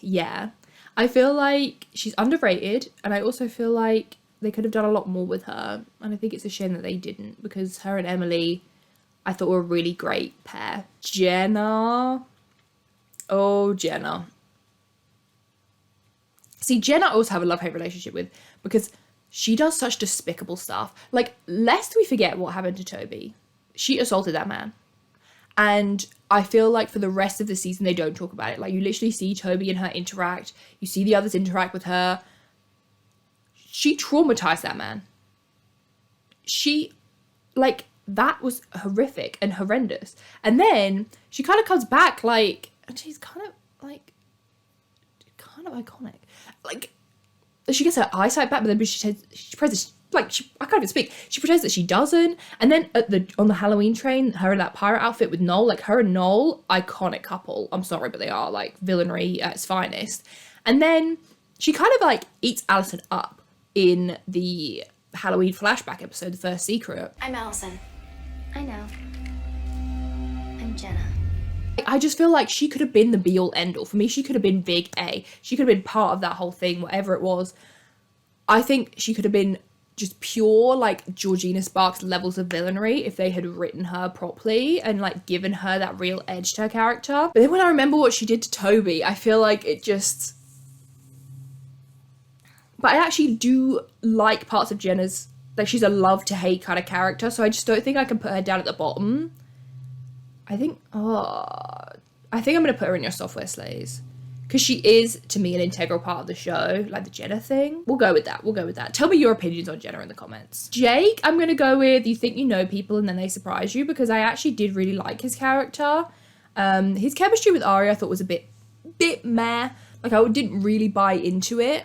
yeah, I feel like she's underrated. And I also feel like they could have done a lot more with her. And I think it's a shame that they didn't, because her and Emily, I thought were a really great pair. Jenna. Oh, Jenna. See, Jenna I also have a love-hate relationship with because she does such despicable stuff. Like, lest we forget what happened to Toby. She assaulted that man. And I feel like for the rest of the season, they don't talk about it. Like, you literally see Toby and her interact. You see the others interact with her. She traumatized that man. Like, that was horrific and horrendous. And then she kind of comes back, like, and she's kind of iconic. Like, she gets her eyesight back, but then she pretends, like, I can't even speak. She pretends that she doesn't. And then on the Halloween train, her in that pirate outfit with Noel, like, her and Noel, iconic couple. I'm sorry, but they are, like, villainy at its finest. And then she kind of, like, eats Alicent up in the Halloween flashback episode, The First Secret. I'm Allison. I know. I'm Jenna. I just feel like she could have been the be-all end-all. For me, she could have been big A. She could have been part of that whole thing, whatever it was. I think she could have been just pure, like, Georgina Sparks levels of villainy if they had written her properly and, like, given her that real edge to her character. But then when I remember what she did to Toby, I feel like it just... But I actually do like parts of Jenna's... Like, she's a love-to-hate kind of character, so I just don't think I can put her down at the bottom. I think I'm going to put her in your software slays. Because she is, to me, an integral part of the show. Like the Jenna thing. We'll go with that. Tell me your opinions on Jenna in the comments. Jake, I'm going to go with you think you know people and then they surprise you. Because I actually did really like his character. His chemistry with Arya I thought was a bit meh. Like, I didn't really buy into it.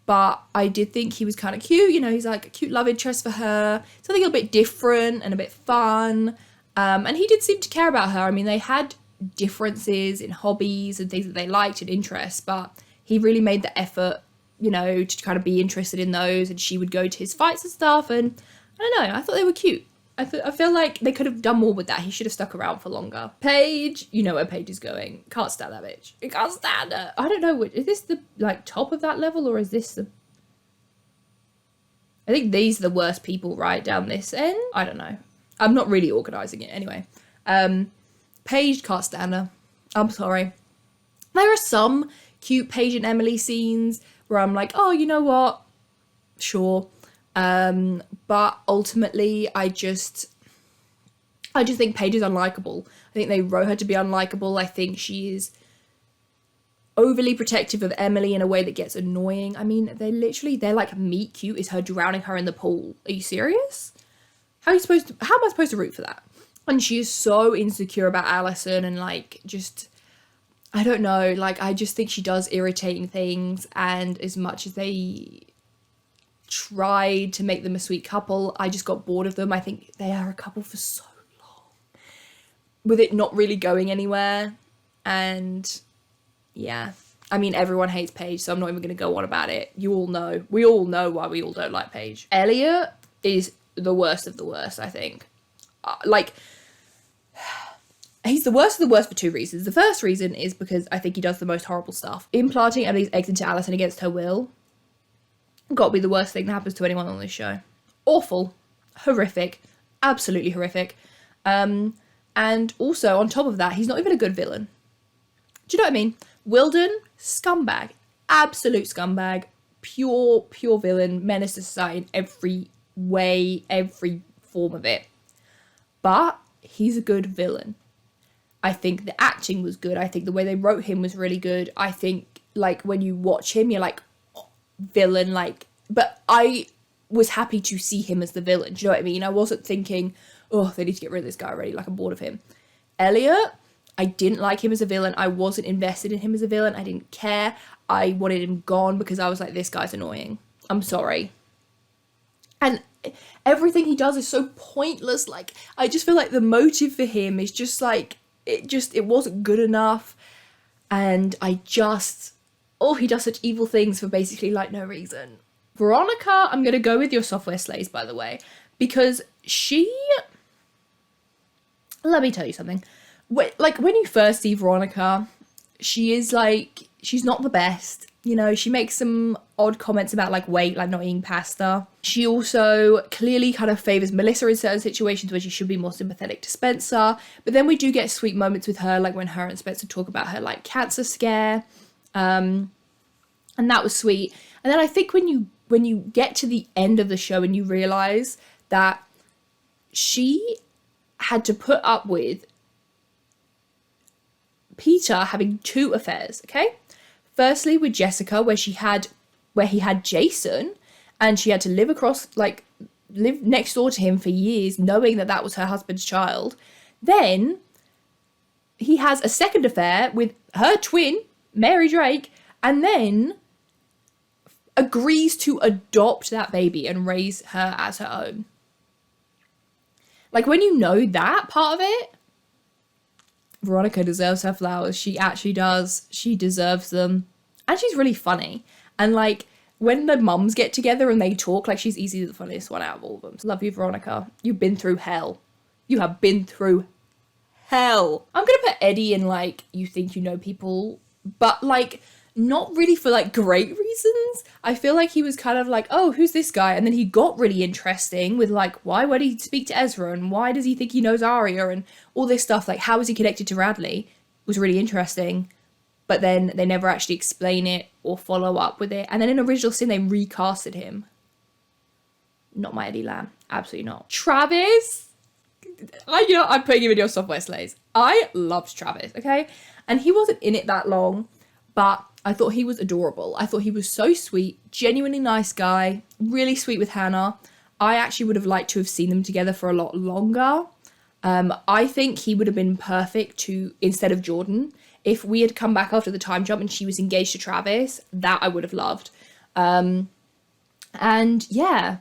But I did think he was kind of cute. You know, he's like a cute love interest for her. Something a bit different and a bit fun. And he did seem to care about her. I mean, they had differences in hobbies and things that they liked and interests, but he really made the effort, you know, to kind of be interested in those, and she would go to his fights and stuff, and I don't know, I thought they were cute. I feel like they could have done more with that. He should have stuck around for longer. Paige, you know where Paige is going. Can't stand that bitch. I can't stand her. I don't know, is this the, like, top of that level, or is this the... I think these are the worst people right down this end. I don't know. I'm not really organising it anyway. Paige can't stand her. I'm sorry. There are some cute Paige and Emily scenes where I'm like, oh, you know what? Sure. But ultimately, I just think Paige is unlikable. I think they wrote her to be unlikable. I think she is overly protective of Emily in a way that gets annoying. I mean, they're like meet cute is her drowning her in the pool. Are you serious? How am I supposed to root for that? And she is so insecure about Allison and like just, I don't know, like I just think she does irritating things, and as much as they tried to make them a sweet couple, I just got bored of them. I think they are a couple for so long with it not really going anywhere. And yeah, I mean, everyone hates Paige, so I'm not even going to go on about it. We all know why we all don't like Paige. Elliot is the worst of the worst, I think. He's the worst of the worst for two reasons. The first reason is because I think he does the most horrible stuff. Implanting Emily's eggs into Allison against her will. Got to be the worst thing that happens to anyone on this show. Awful. Horrific. Absolutely horrific. And also, on top of that, he's not even a good villain. Do you know what I mean? Wilden, scumbag. Absolute scumbag. Pure villain. Menace to society in every way, every form of it. But he's a good villain. I think the acting was good. I think the way they wrote him was really good. I think, like, when you watch him, you're like, oh, villain, like... But I was happy to see him as the villain. Do you know what I mean? I wasn't thinking, oh, they need to get rid of this guy already. Like, I'm bored of him. Elliot, I didn't like him as a villain. I wasn't invested in him as a villain. I didn't care. I wanted him gone because I was like, this guy's annoying. I'm sorry. And everything he does is so pointless. Like, I just feel like the motive for him is just like, it wasn't good enough. And he does such evil things for basically like no reason. Veronica, I'm going to go with your software slays, by the way, because let me tell you something. Like, when you first see Veronica, she is like, she's not the best. You know, she makes some odd comments about like weight, like not eating pasta. She also clearly kind of favours Melissa in certain situations where she should be more sympathetic to Spencer. But then we do get sweet moments with her, like when her and Spencer talk about her like cancer scare. And that was sweet. And then I think when you get to the end of the show and you realise that she had to put up with Peter having two affairs, okay? Firstly, with Jessica, where he had Jason, and she had to live next door to him for years, knowing that was her husband's child. Then he has a second affair with her twin, Mary Drake, and then agrees to adopt that baby and raise her as her own. Like, when you know that part of it, Veronica deserves her flowers. She actually does. She deserves them. And she's really funny. And like, when the mums get together and they talk, like, she's easily the funniest one out of all of them. So love you, Veronica. You've been through hell. You have been through hell. I'm gonna put Eddie in like, you think you know people, but like, not really for like great reasons. I feel like he was kind of like, oh, who's this guy? And then he got really interesting with like, why would he speak to Ezra? And why does he think he knows Arya? And all this stuff, like, how is he connected to Radley? It was really interesting. But then they never actually explain it or follow up with it. And then in Original Sin, they recasted him. Not my Eddie Lamb. Absolutely not. Travis. I'm putting him in your software slays. I loved Travis, okay? And he wasn't in it that long, but I thought he was adorable. I thought he was so sweet, genuinely nice guy, really sweet with Hannah. I actually would have liked to have seen them together for a lot longer. I think he would have been perfect instead of Jordan. If we had come back after the time jump and she was engaged to Travis, that I would have loved. And yeah,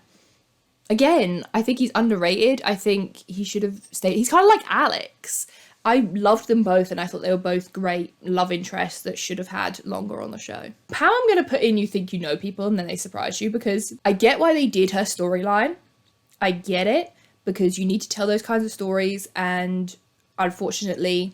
again, I think he's underrated. I think he should have stayed. He's kind of like Alex. I loved them both, and I thought they were both great love interests that should have had longer on the show. How I'm going to put in you think you know people and then they surprise you, because I get why they did her storyline. I get it, because you need to tell those kinds of stories, and unfortunately,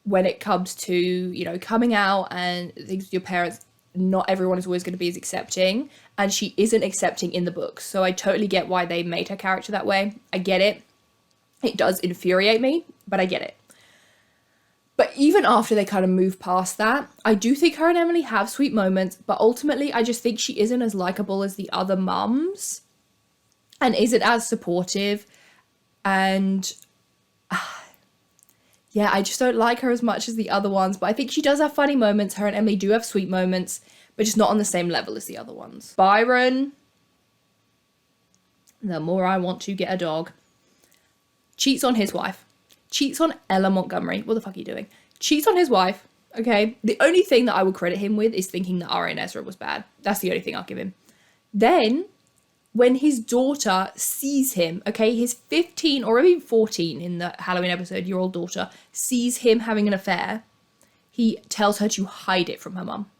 when it comes to, you know, coming out and things with your parents, not everyone is always going to be as accepting, and she isn't accepting in the books. So I totally get why they made her character that way. I get it. It does infuriate me, but I get it. But even after they kind of move past that, I do think her and Emily have sweet moments, but ultimately I just think she isn't as likable as the other mums and isn't as supportive. And yeah, I just don't like her as much as the other ones, but I think she does have funny moments. Her and Emily do have sweet moments, but just not on the same level as the other ones. Byron, the more I want to get a dog, cheats on his wife. Cheats on Ella Montgomery. What the fuck are you doing? Cheats on his wife, okay? The only thing that I would credit him with is thinking that Ari and Ezra was bad. That's the only thing I'll give him. Then, when his daughter sees him, okay, his 15 or even 14 in the Halloween episode, year old daughter, sees him having an affair, he tells her to hide it from her mum.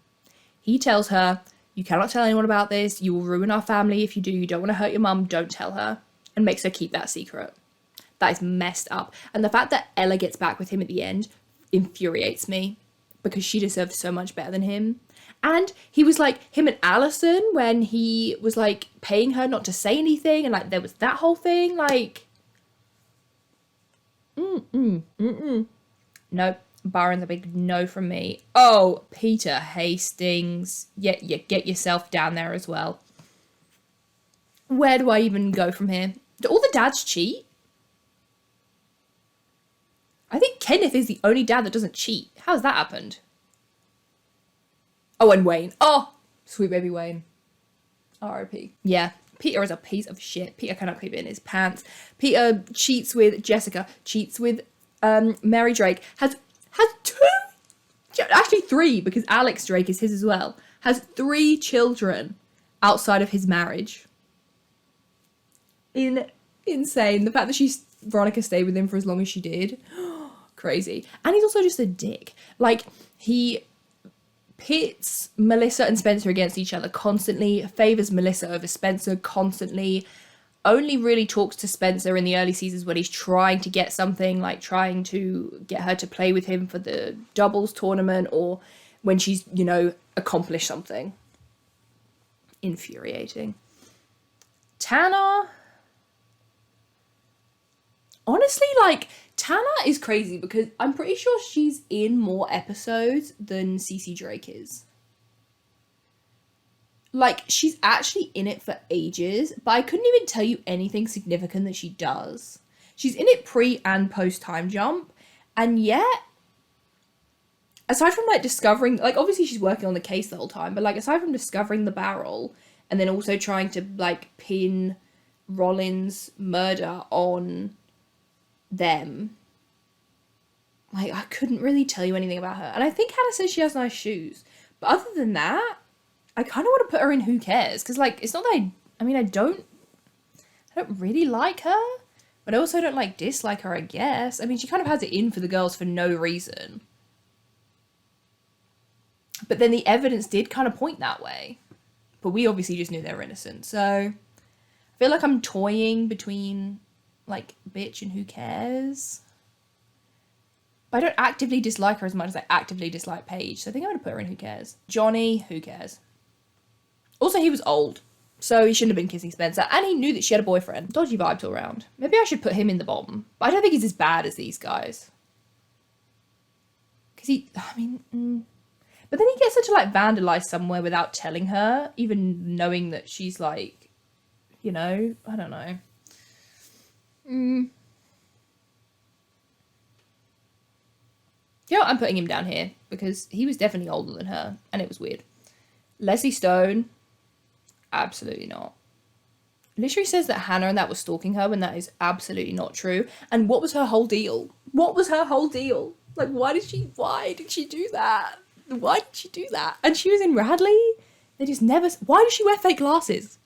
He tells her, you cannot tell anyone about this. You will ruin our family if you do. You don't want to hurt your mum. Don't tell her. And makes her keep that secret. That is messed up. And the fact that Ella gets back with him at the end infuriates me because she deserves so much better than him. And he was like, him and Allison, when he was like paying her not to say anything, and like there was that whole thing, like, Nope. Byron's a big no from me. Oh, Peter Hastings. Yeah, get yourself down there as well. Where do I even go from here? Do all the dads cheat? I think Kenneth is the only dad that doesn't cheat. How's that happened? Oh, and Wayne. Oh, sweet baby Wayne. R.I.P. Yeah, Peter is a piece of shit. Peter cannot keep it in his pants. Peter cheats with Jessica, cheats with Mary Drake, has 2, actually 3, because Alex Drake is his as well, has 3 children outside of his marriage. Insane. The fact that Veronica stayed with him for as long as she did. Crazy. And he's also just a dick. Like, he pits Melissa and Spencer against each other constantly, favors Melissa over Spencer constantly, only really talks to Spencer in the early seasons when he's trying to get something, like trying to get her to play with him for the doubles tournament, or when she's, accomplished something. Infuriating. Tanner, honestly, like, Tanner is crazy because I'm pretty sure she's in more episodes than Cece Drake is. Like, she's actually in it for ages, but I couldn't even tell you anything significant that she does. She's in it pre and post time jump, and yet, aside from, like, discovering, like, obviously she's working on the case the whole time, but, like, aside from discovering the barrel, and then also trying to, like, pin Rollins' murder on them, like, I couldn't really tell you anything about her. And I think Hannah says she has nice shoes, but other than that, I kind of want to put her in Who Cares, because, like, it's not that I don't really like her, but I also don't, like, dislike her, I guess. I mean, she kind of has it in for the girls for no reason. But then the evidence did kind of point that way. But we obviously just knew they were innocent, so I feel like I'm toying between, like, bitch and Who Cares. But I don't actively dislike her as much as I actively dislike Paige, so I think I'm going to put her in Who Cares. Johnny, Who Cares? Also, he was old, so he shouldn't have been kissing Spencer, and he knew that she had a boyfriend. Dodgy vibes all around. Maybe I should put him in the bottom, but I don't think he's as bad as these guys. Because but then he gets her to, like, vandalize somewhere without telling her, even knowing that she's, like, I don't know. I'm putting him down here, because he was definitely older than her, and it was weird. Leslie Stone, absolutely not. Literally says that Hannah and that was stalking her when that is absolutely not true. And what was her whole deal? Like, why did she do that? Why did she do that? And she was in Radley? They just never... Why did she wear fake glasses?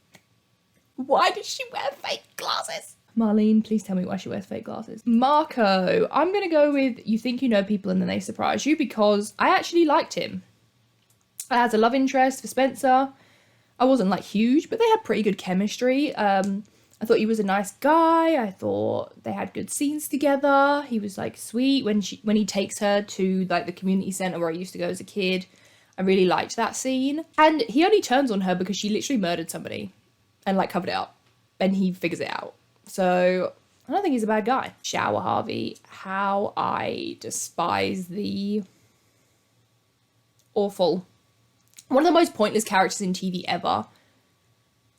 Marlene, please tell me why she wears fake glasses. Marco, I'm going to go with you think you know people and then they surprise you, because I actually liked him. I had a love interest for Spencer. I wasn't, like, huge, but they had pretty good chemistry. I thought he was a nice guy. I thought they had good scenes together. He was, like, sweet when he takes her to, like, the community centre where I used to go as a kid. I really liked that scene. And he only turns on her because she literally murdered somebody and, like, covered it up. And he figures it out. So I don't think he's a bad guy. Shower Harvey, how I despise the awful. One of the most pointless characters in TV ever.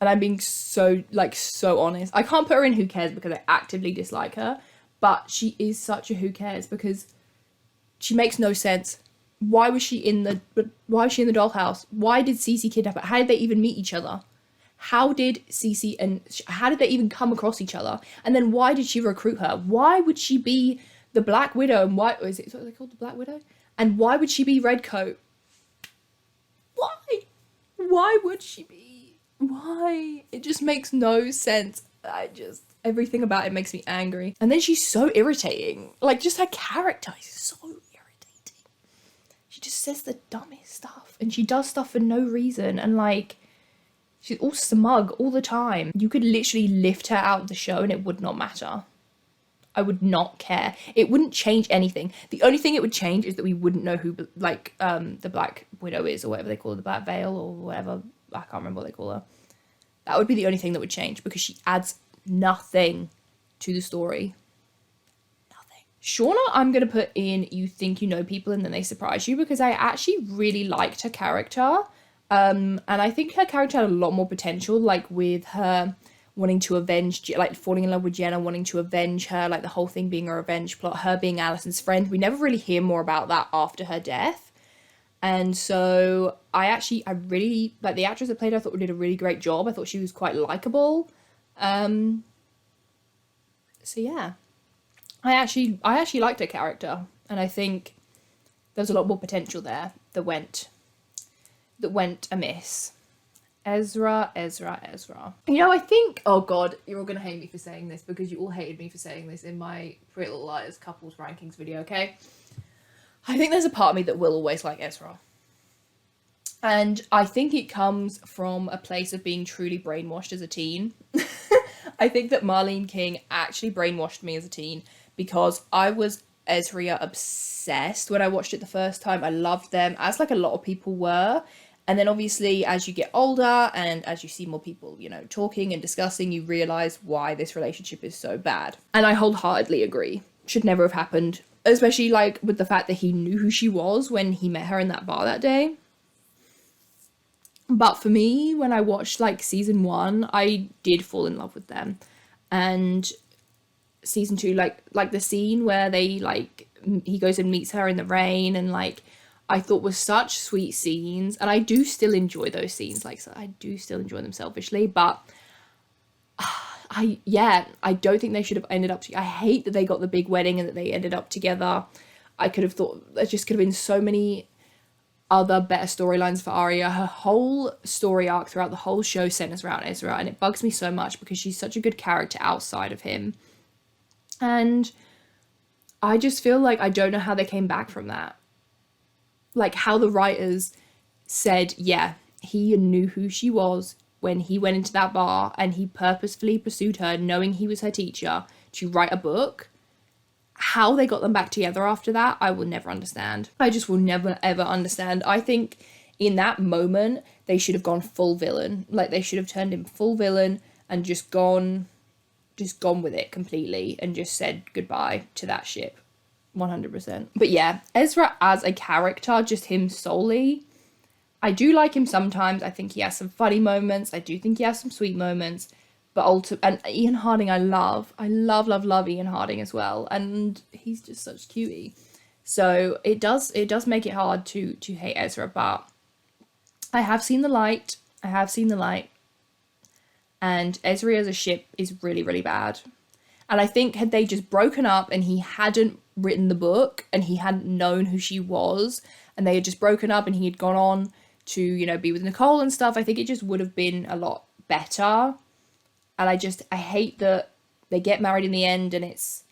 And I'm being so honest. I can't put her in Who Cares because I actively dislike her. But she is such a Who Cares because she makes no sense. Why was she in the dollhouse? Why did Cece kidnap her? How did they even meet each other? How did Cece and how did they even come across each other? And then why did she recruit her? Why would she be the Black Widow? And why is it what they called, the Black Widow? And why would she be Redcoat? Why? Why would she be? Why? It just makes no sense. Everything about it makes me angry. And then she's so irritating. Like, just her character is so irritating. She just says the dumbest stuff. And she does stuff for no reason. And, like, she's all smug all the time. You could literally lift her out of the show and it would not matter. I would not care. It wouldn't change anything. The only thing it would change is that we wouldn't know who, like, the Black Widow is, or whatever they call her, the Black Veil, or whatever. I can't remember what they call her. That would be the only thing that would change, because she adds nothing to the story. Nothing. Shauna, I'm going to put in You Think You Know People and Then They Surprise You, because I actually really liked her character. And I think her character had a lot more potential, like with her wanting to avenge, like falling in love with Jenna, wanting to avenge her, like the whole thing being a revenge plot, her being Allison's friend. We never really hear more about that after her death. And so I really, like, the actress that played her, I thought did a really great job. I thought she was quite likable. So yeah, I actually liked her character, and I think there was a lot more potential there that went amiss. Ezra. You know, I think, oh god, you're all gonna hate me for saying this, because you all hated me for saying this in my Pretty Little Liars couples rankings video, okay? I think there's a part of me that will always like Ezra. And I think it comes from a place of being truly brainwashed as a teen. I think that Marlene King actually brainwashed me as a teen, because I was Ezra obsessed when I watched it the first time. I loved them, as like a lot of people were. And then obviously as you get older and as you see more people, you know, talking and discussing, you realise why this relationship is so bad. And I wholeheartedly agree. Should never have happened. Especially like with the fact that he knew who she was when he met her in that bar that day. But for me, when I watched like season 1, I did fall in love with them. And season 2, like the scene where they like, he goes and meets her in the rain, and like, I thought was such sweet scenes. And I do still enjoy those scenes. Like, so I do still enjoy them selfishly, but I don't think they should have ended up I hate that they got the big wedding and that they ended up together. I could have thought there just could have been so many other better storylines for Arya. Her whole story arc throughout the whole show centers around Ezra, and it bugs me so much because she's such a good character outside of him. And I just feel like I don't know how they came back from that. Like how the writers said, yeah, he knew who she was when he went into that bar and he purposefully pursued her knowing he was her teacher to write a book. How they got them back together after that, I will never understand. I just will never, ever understand. I think in that moment, they should have gone full villain. Like, they should have turned him full villain and just gone with it completely and just said goodbye to that ship. 100%. But yeah, Ezra as a character, just him solely, I do like him sometimes. I think he has some funny moments. I do think he has some sweet moments. But and Ian Harding, I love Ian Harding as well, and he's just such cutie. So it does make it hard to hate Ezra, but I have seen the light. And Ezra as a ship is really, really bad. And I think had they just broken up and he hadn't written the book and he hadn't known who she was, and they had just broken up and he had gone on to, you know, be with Nicole and stuff, I think it just would have been a lot better. And I hate that they get married in the end and it's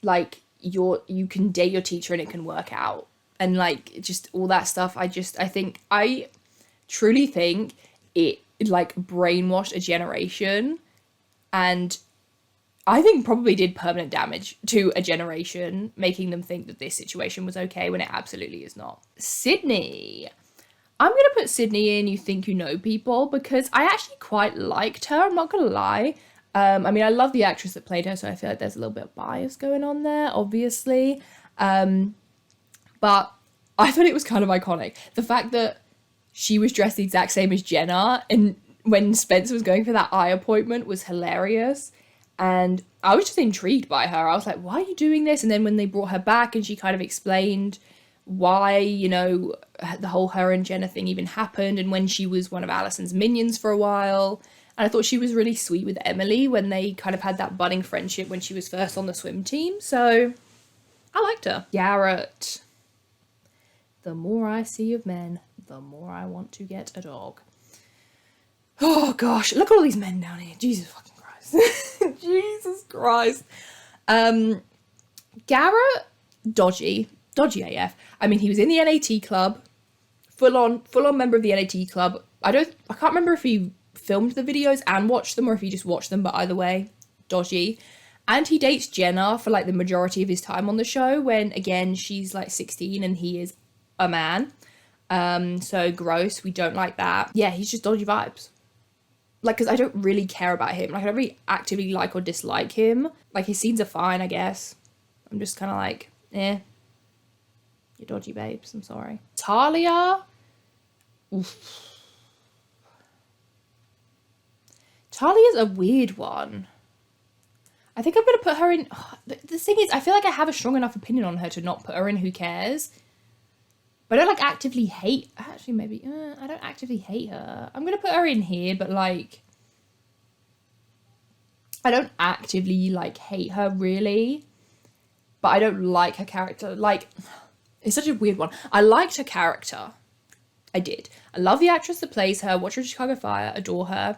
like you can date your teacher and it can work out. And like just all that stuff. I truly think it like brainwashed a generation, and I think probably did permanent damage to a generation, making them think that this situation was okay when it absolutely is not. Sydney. I'm going to put Sydney in You Think You Know People because I actually quite liked her, I'm not going to lie. I mean, I love the actress that played her, so I feel like there's a little bit of bias going on there, obviously. But I thought it was kind of iconic. The fact that she was dressed the exact same as Jenna, and when Spencer was going for that eye appointment was hilarious. And I was just intrigued by her. I was like, why are you doing this? And then when they brought her back and she kind of explained why, you know, the whole her and Jenna thing even happened, and when she was one of Allison's minions for a while. And I thought she was really sweet with Emily when they kind of had that budding friendship when she was first on the swim team. So I liked her. Garrett. The more I see of men, the more I want to get a dog. Oh gosh, look at all these men down here. Jesus fucking Christ. Jesus Christ. Garrett, dodgy AF. I mean, he was in the NAT club, full on member of the NAT club. I can't remember if he filmed the videos and watched them or if he just watched them, but either way, dodgy. And he dates Jenna for like the majority of his time on the show, when again she's like 16 and he is a man. So gross. We don't like that. Yeah, he's just dodgy vibes. Like, because I don't really care about him. Like, I don't really actively like or dislike him. Like, his scenes are fine, I guess. I'm just kind of like, you're dodgy babes. I'm sorry. Talia. Oof. Talia's a weird one. I think I'm going to put her in... The thing is, I feel like I have a strong enough opinion on her to not put her in Who Cares. But I don't, like, actively hate... Actually, maybe... I don't actively hate her. I'm going to put her in here, but, like... I don't actively, like, hate her, really. But I don't like her character. Like, it's such a weird one. I liked her character. I did. I love the actress that plays her. Watch her in Chicago Fire. Adore her.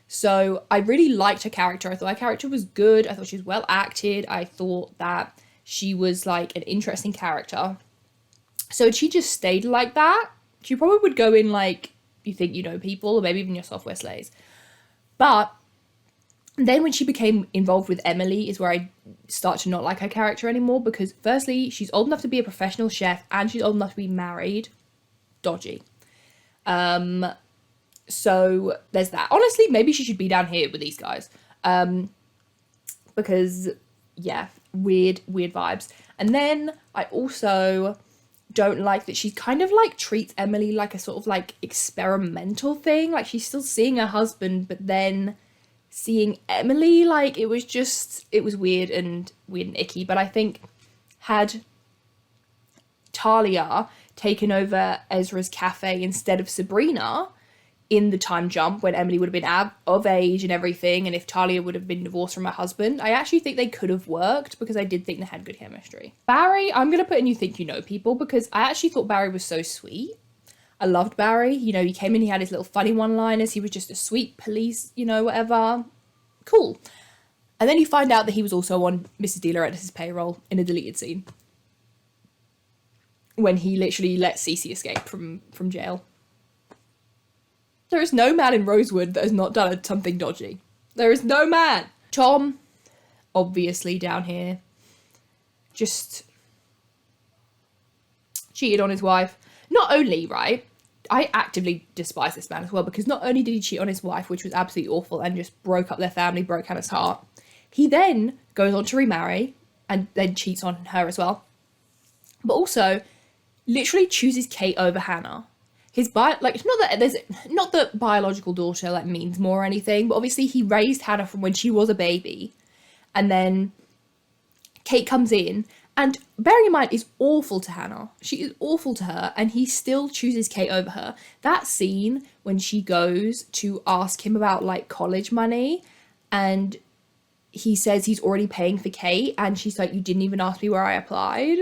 So I really liked her character. I thought her character was good. I thought she was well acted. I thought that she was like an interesting character. So she just stayed like that. She probably would go in like You Think You Know People, or maybe even Your Software Slays. But then when she became involved with Emily is where I start to not like her character anymore, because firstly, she's old enough to be a professional chef and she's old enough to be married. Dodgy. So there's that. Honestly, maybe she should be down here with these guys. Because, yeah, weird vibes. And then I also don't like that she kind of like treats Emily like a sort of like experimental thing. Like, she's still seeing her husband, but then seeing Emily, like, it was weird and icky. But I think had Talia taken over Ezra's cafe instead of Sabrina in the time jump when Emily would have been of age and everything, and if Talia would have been divorced from her husband, I actually think they could have worked, because I did think they had good chemistry. Barry, I'm going to put in You Think You Know People, because I actually thought Barry was so sweet. I loved Barry. You know, he came in, he had his little funny one-liners, he was just a sweet police, you know, whatever. Cool. And then you find out that he was also on Mrs. De Laurentiis' payroll in a deleted scene, when he literally let Cece escape from jail. There is no man in Rosewood that has not done something dodgy. There is no man. Tom, obviously down here, just cheated on his wife. Not only, right, I actively despise this man as well, because not only did he cheat on his wife, which was absolutely awful and just broke up their family, broke Hannah's heart, he then goes on to remarry and then cheats on her as well. But also literally chooses Kate over Hannah. His not that biological daughter like means more or anything, but obviously he raised Hannah from when she was a baby, and then Kate comes in, and bearing in mind, is awful to Hannah. She is awful to her, and he still chooses Kate over her. That scene when she goes to ask him about like college money, and he says he's already paying for Kate, and she's like, "You didn't even ask me where I applied."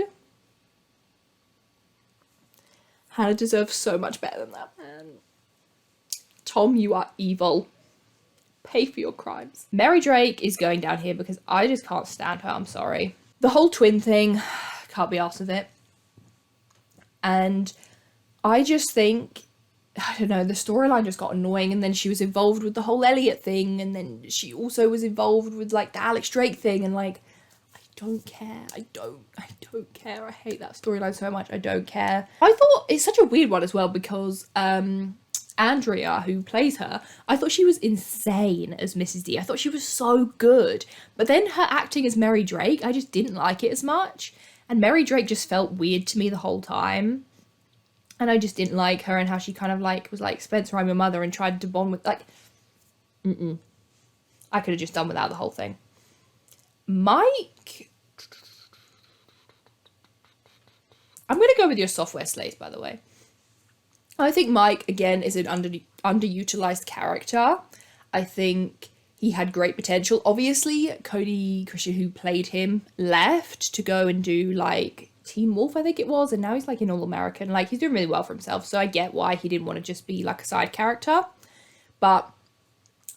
Hannah deserves so much better than that, man. Tom, you are evil. Pay for your crimes. Mary Drake is going down here because I just can't stand her. I'm sorry. The whole twin thing, can't be arsed with it. And I just think, I don't know, the storyline just got annoying, and then she was involved with the whole Elliot thing, and then she also was involved with like the Alex Drake thing, and like, don't care. I don't care. I hate that storyline so much. I don't care. I thought it's such a weird one as well, because Andrea, who plays her, I thought she was insane as Mrs. D. I thought she was so good. But then her acting as Mary Drake, I just didn't like it as much. And Mary Drake just felt weird to me the whole time. And I just didn't like her and how she kind of like was like, Spencer, I'm your mother, and tried to bond with like, I could have just done without the whole thing. Mike, I'm going to go with your software slaves, by the way. I think Mike, again, is an underutilized character. I think he had great potential. Obviously, Cody Christian, who played him, left to go and do, like, Teen Wolf, I think it was, and now he's, like, in All American. Like, he's doing really well for himself, so I get why he didn't want to just be, like, a side character. But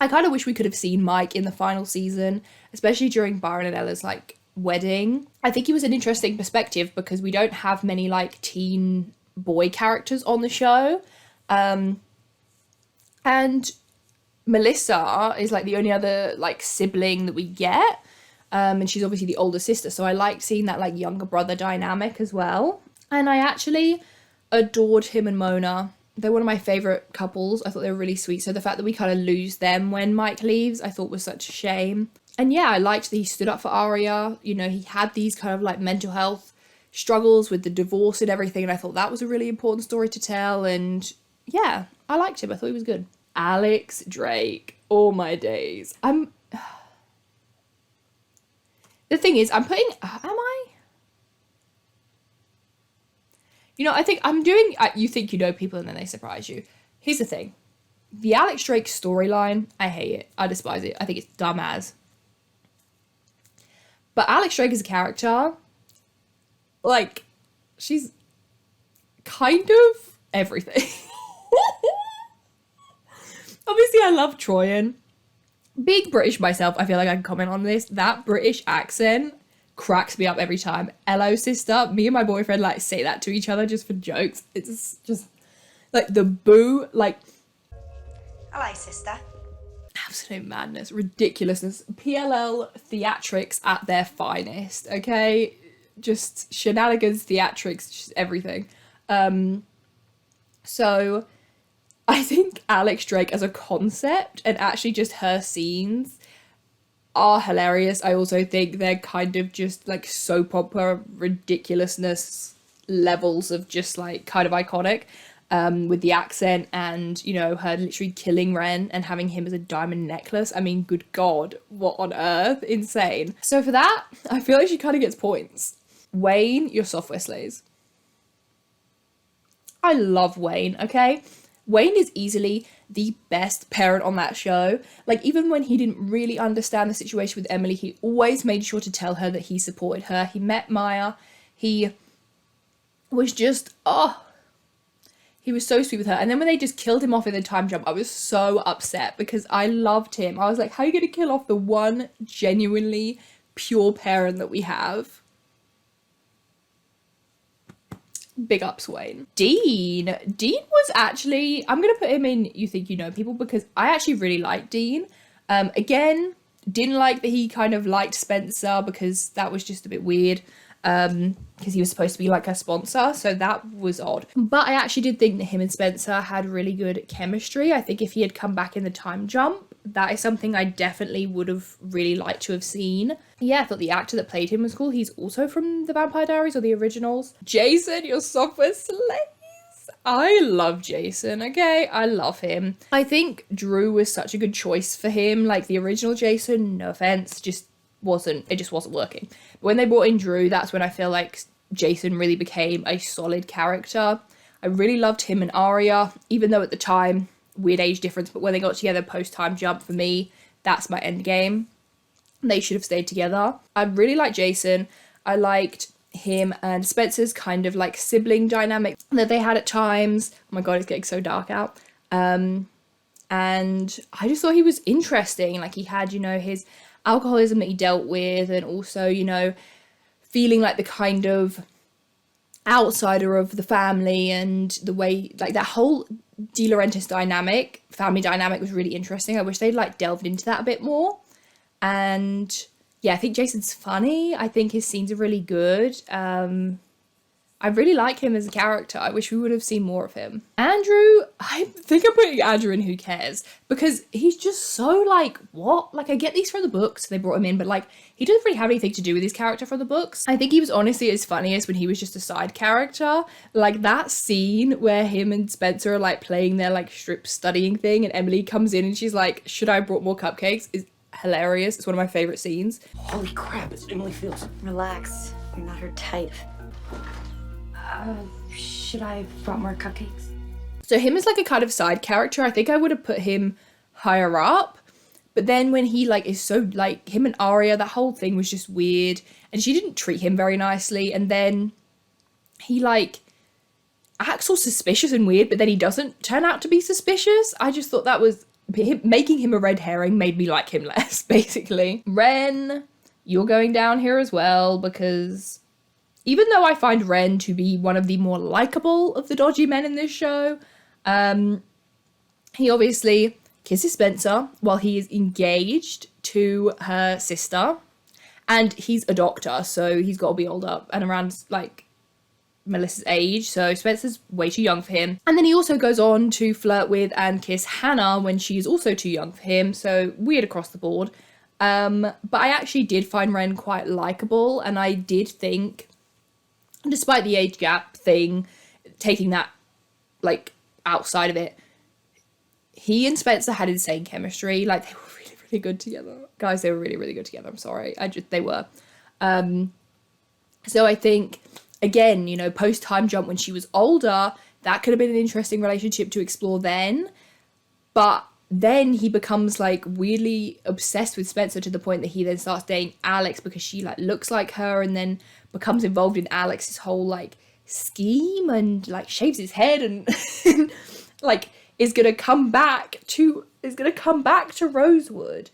I kind of wish we could have seen Mike in the final season, especially during Byron and Ella's, like, wedding. I think he was an interesting perspective because we don't have many, like, teen boy characters on the show, and Melissa is like the only other like sibling that we get, and she's obviously the older sister, so I liked seeing that like younger brother dynamic as well. And I actually adored him and Mona. They're one of my favorite couples. I thought they were really sweet, so the fact that we kind of lose them when Mike leaves I thought was such a shame. And yeah, I liked that he stood up for Aria. You know, he had these kind of like mental health struggles with the divorce and everything, and I thought that was a really important story to tell. And yeah, I liked him. I thought he was good. Alex Drake, all my days. The thing is, I'm putting, you know, I think I'm doing, you think you know people and then they surprise you. Here's the thing. The Alex Drake storyline, I hate it. I despise it. I think it's dumb as. But Alex Drake as a character, like, she's kind of everything. Obviously, I love Troyan. Being British myself, I feel like I can comment on this. That British accent cracks me up every time. Hello, sister. Me and my boyfriend, like, say that to each other just for jokes. It's just, like, the boo, like... Hello, sister. Absolute madness. Ridiculousness. PLL theatrics at their finest, okay? Just shenanigans, theatrics, just everything. So I think Alex Drake as a concept and actually just her scenes are hilarious. I also think they're kind of just like soap opera ridiculousness levels of just like kind of iconic, with the accent and, you know, her literally killing Ren and having him as a diamond necklace. I mean, good God, what on earth? Insane. So for that, I feel like she kind of gets points. Wayne, your software slays. I love Wayne, okay? Wayne is easily the best parent on that show. Like, even when he didn't really understand the situation with Emily, he always made sure to tell her that he supported her. He met Maya. He was just, he was so sweet with her. And then when they just killed him off in the time jump, I was so upset because I loved him. I was like, how are you going to kill off the one genuinely pure parent that we have? Big ups, Wayne. Dean was actually, I'm going to put him in You Think You Know People because I actually really liked Dean. Again, didn't like that he kind of liked Spencer because that was just a bit weird. Because he was supposed to be like her sponsor, so that was odd. But I actually did think that him and Spencer had really good chemistry. I think if he had come back in the time jump, that is something I definitely would have really liked to have seen. Yeah, I thought the actor that played him was cool. He's also from The Vampire Diaries or the originals. Jason, your software slays. I love Jason, okay? I love him. I think Drew was such a good choice for him. Like, the original Jason, no offense, just wasn't working. But when they brought in Drew, that's when I feel like Jason really became a solid character. I really loved him and Aria, even though at the time, weird age difference, but when they got together post-time jump, for me, that's my end game. They should have stayed together. I really liked Jason. I liked him and Spencer's kind of like sibling dynamic that they had at times. Oh my God, it's getting so dark out. And I just thought he was interesting. Like, he had, you know, his alcoholism that he dealt with, and also, you know, feeling like the kind of outsider of the family, and the way, like, that whole De Laurentiis dynamic, family dynamic, was really interesting. I wish they'd like delved into that a bit more. And yeah, I think Jason's funny. I think his scenes are really good. I really like him as a character. I wish we would have seen more of him. Andrew, I'm think I'm putting Andrew in Who Cares, because he's just so like, what? Like, I get these from the books, they brought him in, but like, he doesn't really have anything to do with his character from the books. I think he was honestly his funniest when he was just a side character. Like, that scene where him and Spencer are like playing their like strip studying thing, and Emily comes in and she's like, should I have brought more cupcakes, is hilarious. It's one of my favorite scenes. Holy crap, it's Emily Fields. Relax. You're not her type. Should I have brought more cupcakes? So him as like a kind of side character, I think I would have put him higher up. But then when he like is so like, him and Arya, that whole thing was just weird. And she didn't treat him very nicely. And then he like acts all suspicious and weird, but then he doesn't turn out to be suspicious. I just thought that was, making him a red herring made me like him less, basically. Ren, you're going down here as well, because even though I find Ren to be one of the more likable of the dodgy men in this show, he obviously kisses Spencer while he is engaged to her sister, and he's a doctor, so he's got to be older and around like Melissa's age, so Spencer's way too young for him. And then he also goes on to flirt with and kiss Hannah when she's also too young for him, so weird across the board. But I actually did find Ren quite likable, and I did think, despite the age gap thing, taking that like outside of it, he and Spencer had insane chemistry. Like, they were really, really good together. Guys, they were really, really good together. I'm sorry. They were. So I think, again, you know, post time jump when she was older, that could have been an interesting relationship to explore then. But then he becomes like weirdly obsessed with Spencer to the point that he then starts dating Alex because she like looks like her, and then becomes involved in Alex's whole like scheme, and like shaves his head and like is gonna come back to Rosewood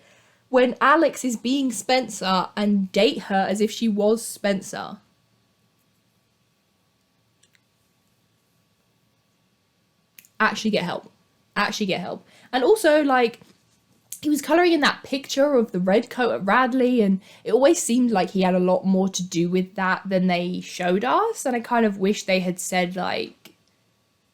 when Alex is being Spencer and date her as if she was Spencer. Actually get help. And also, like, he was colouring in that picture of the red coat at Radley, and it always seemed like he had a lot more to do with that than they showed us, and I kind of wish they had said, like,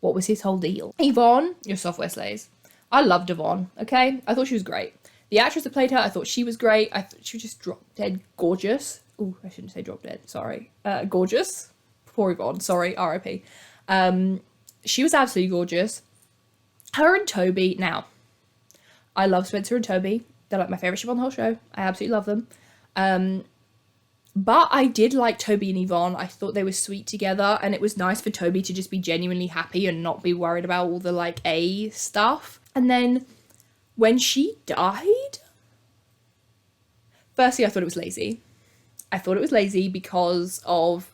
what was his whole deal. Yvonne, your software slays. I loved Yvonne, okay? I thought she was great. The actress that played her, I thought she was great. I thought she was just drop dead gorgeous. Ooh, I shouldn't say drop dead, sorry. Gorgeous. Poor Yvonne, sorry, R.I.P. She was absolutely gorgeous. Her and Toby, now, I love Spencer and Toby. They're like my favourite ship on the whole show. I absolutely love them. But I did like Toby and Yvonne. I thought they were sweet together, and it was nice for Toby to just be genuinely happy and not be worried about all the like A stuff. And then when she died, firstly, I thought it was lazy. I thought it was lazy because of,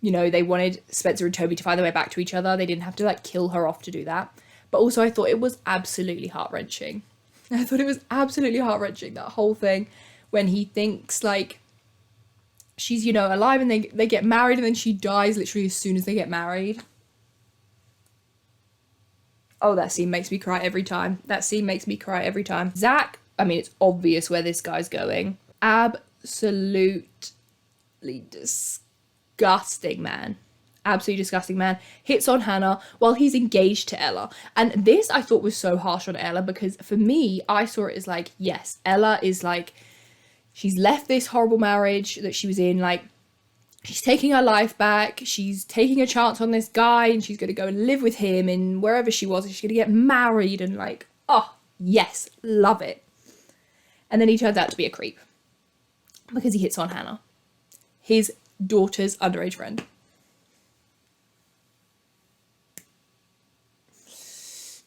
you know, they wanted Spencer and Toby to find their way back to each other. They didn't have to like kill her off to do that. But also I thought it was absolutely heart-wrenching. That whole thing, when he thinks like she's, you know, alive, and they get married, and then she dies literally as soon as they get married. Oh, that scene makes me cry every time. Zach, I mean, it's obvious where this guy's going. Absolutely disgusting, man. Hits on Hannah while he's engaged to Ella. And this I thought was so harsh on Ella, because for me, I saw it as like, yes, Ella is like, she's left this horrible marriage that she was in, like, she's taking her life back, she's taking a chance on this guy, and she's going to go and live with him in wherever she was, and she's going to get married, and like, oh, yes, love it. And then he turns out to be a creep, because he hits on Hannah, his daughter's underage friend.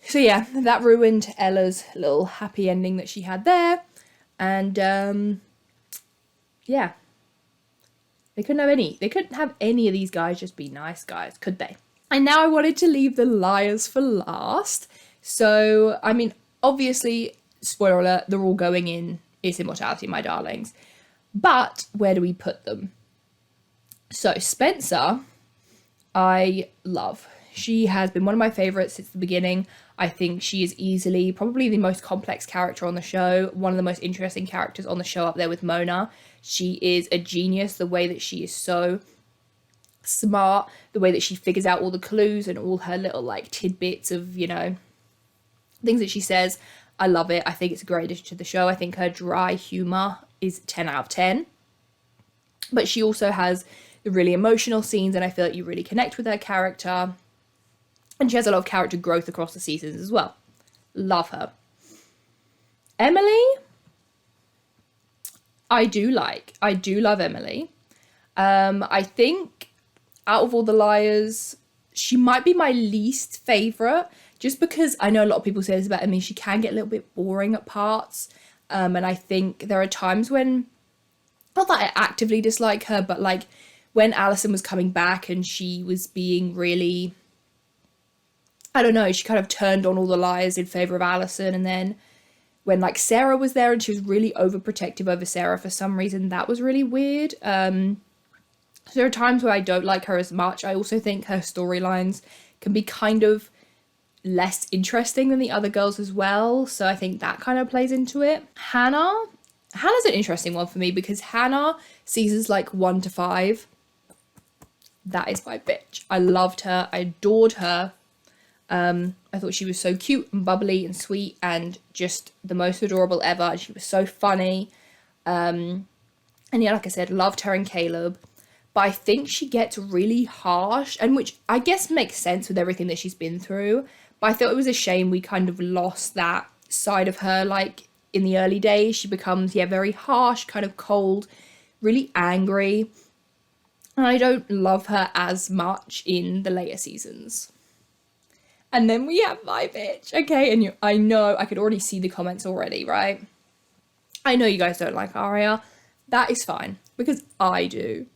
So yeah, that ruined Ella's little happy ending that she had there. And yeah, they couldn't have any of these guys just be nice guys, could they? And now I wanted to leave the liars for last. So, I mean, obviously, spoiler alert, they're all going in Is Immortality, my darlings. But where do we put them? So Spencer, I love. She has been one of my favourites since the beginning. I think she is easily probably the most complex character on the show, one of the most interesting characters on the show, up there with Mona. She is a genius, the way that she is so smart, the way that she figures out all the clues and all her little like tidbits of, you know, things that she says, I love it. I think it's a great addition to the show. I think her dry humour is 10 out of 10. But she also has the really emotional scenes, and I feel like you really connect with her character. And she has a lot of character growth across the seasons as well. Love her. Emily, I do love Emily. I think out of all the liars, she might be my least favourite, just because I know a lot of people say this about Emily, she can get a little bit boring at parts. And I think there are times when, not that I actively dislike her, but like when Alison was coming back and she was being really, I don't know, she kind of turned on all the liars in favour of Alison. And then when like Sarah was there and she was really overprotective over Sarah for some reason, that was really weird. So there are times where I don't like her as much. I also think her storylines can be kind of less interesting than the other girls as well. So I think that kind of plays into it. Hannah's an interesting one for me because Hannah, seasons like 1 to 5, that is my bitch. I loved her. I adored her. I thought she was so cute and bubbly and sweet and just the most adorable ever. And she was so funny. And yeah, like I said, loved her and Caleb. But I think she gets really harsh, and which I guess makes sense with everything that she's been through. But I thought it was a shame we kind of lost that side of her. Like in the early days, she becomes, very harsh, kind of cold, really angry. And I don't love her as much in the later seasons. And then we have my bitch. Okay, and I know, I could already see the comments already, right? I know you guys don't like Aria. That is fine, because I do.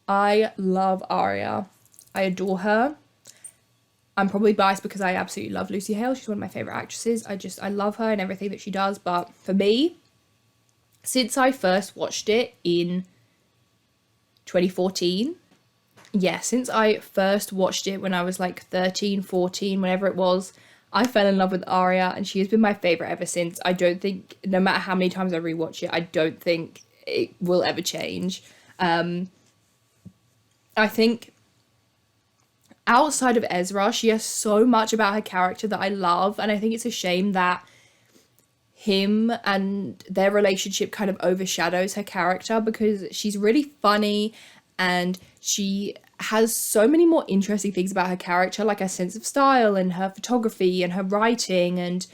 I love Aria. I adore her. I'm probably biased because I absolutely love Lucy Hale. She's one of my favourite actresses. I love her and everything that she does. But for me, since I first watched it in 2014, since I first watched it when I was like 13, 14, whenever it was, I fell in love with Aria and she has been my favourite ever since. I don't think, no matter how many times I rewatch it, I don't think it will ever change. I think outside of Ezra, she has so much about her character that I love, and I think it's a shame that him and their relationship kind of overshadows her character, because she's really funny and she has so many more interesting things about her character, like her sense of style and her photography and her writing and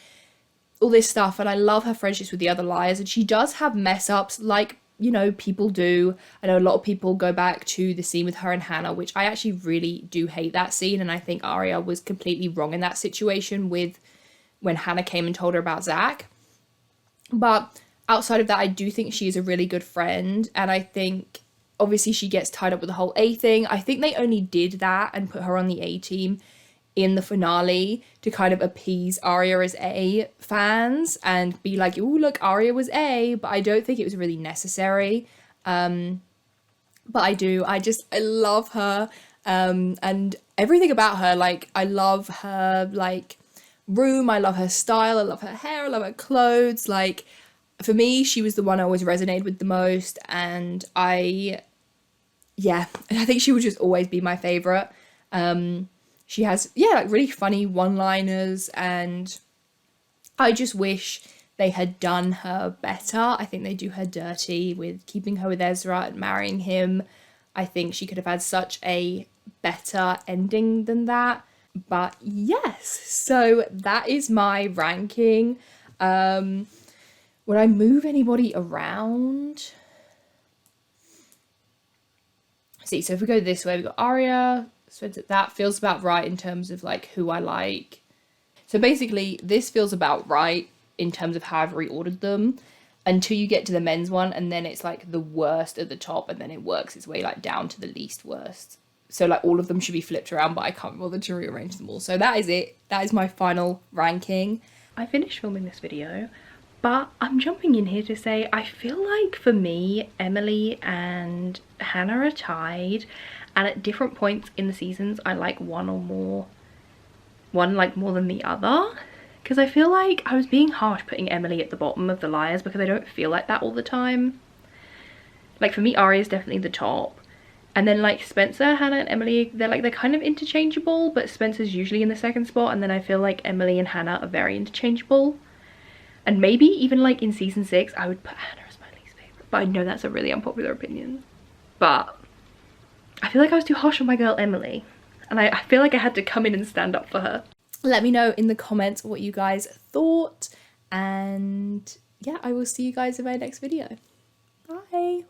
all this stuff. And I love her friendships with the other liars, and she does have mess ups like, people do. I know a lot of people go back to the scene with her and Hannah, which I actually really do hate that scene, and I think Aria was completely wrong in that situation with when Hannah came and told her about Zach. But outside of that, I do think she is a really good friend, and I think obviously she gets tied up with the whole A thing. I think they only did that and put her on the A team in the finale to kind of appease Aria as A fans and be like, oh, look, Aria was A, but I don't think it was really necessary. But I love her, and everything about her. Like, I love her, like, room, I love her style, I love her hair, I love her clothes. Like, for me, she was the one I always resonated with the most, and I think she would just always be my favourite. She has, like really funny one-liners, and I just wish they had done her better. I think they do her dirty with keeping her with Ezra and marrying him. I think she could have had such a better ending than that. But yes, so that is my ranking. Would I move anybody around? See, so if we go this way, we've got Aria. So that feels about right in terms of like who I like. So basically this feels about right in terms of how I've reordered them until you get to the men's one, and then it's like the worst at the top, and then it works its way like down to the least worst. So like all of them should be flipped around, but I can't bother to rearrange them all. So that is it. That is my final ranking. I finished filming this video, but I'm jumping in here to say I feel like for me, Emily and Hannah are tied. And at different points in the seasons, I like one like more than the other. Because I feel like I was being harsh putting Emily at the bottom of the liars, because I don't feel like that all the time. Like for me, Aria is definitely the top. And then like Spencer, Hannah and Emily, they're kind of interchangeable, but Spencer's usually in the second spot, and then I feel like Emily and Hannah are very interchangeable. And maybe even like in season 6 I would put Hannah as my least favourite, but I know that's a really unpopular opinion. But I feel like I was too harsh on my girl Emily, and I feel like I had to come in and stand up for her. Let me know in the comments what you guys thought, and yeah, I will see you guys in my next video. Bye!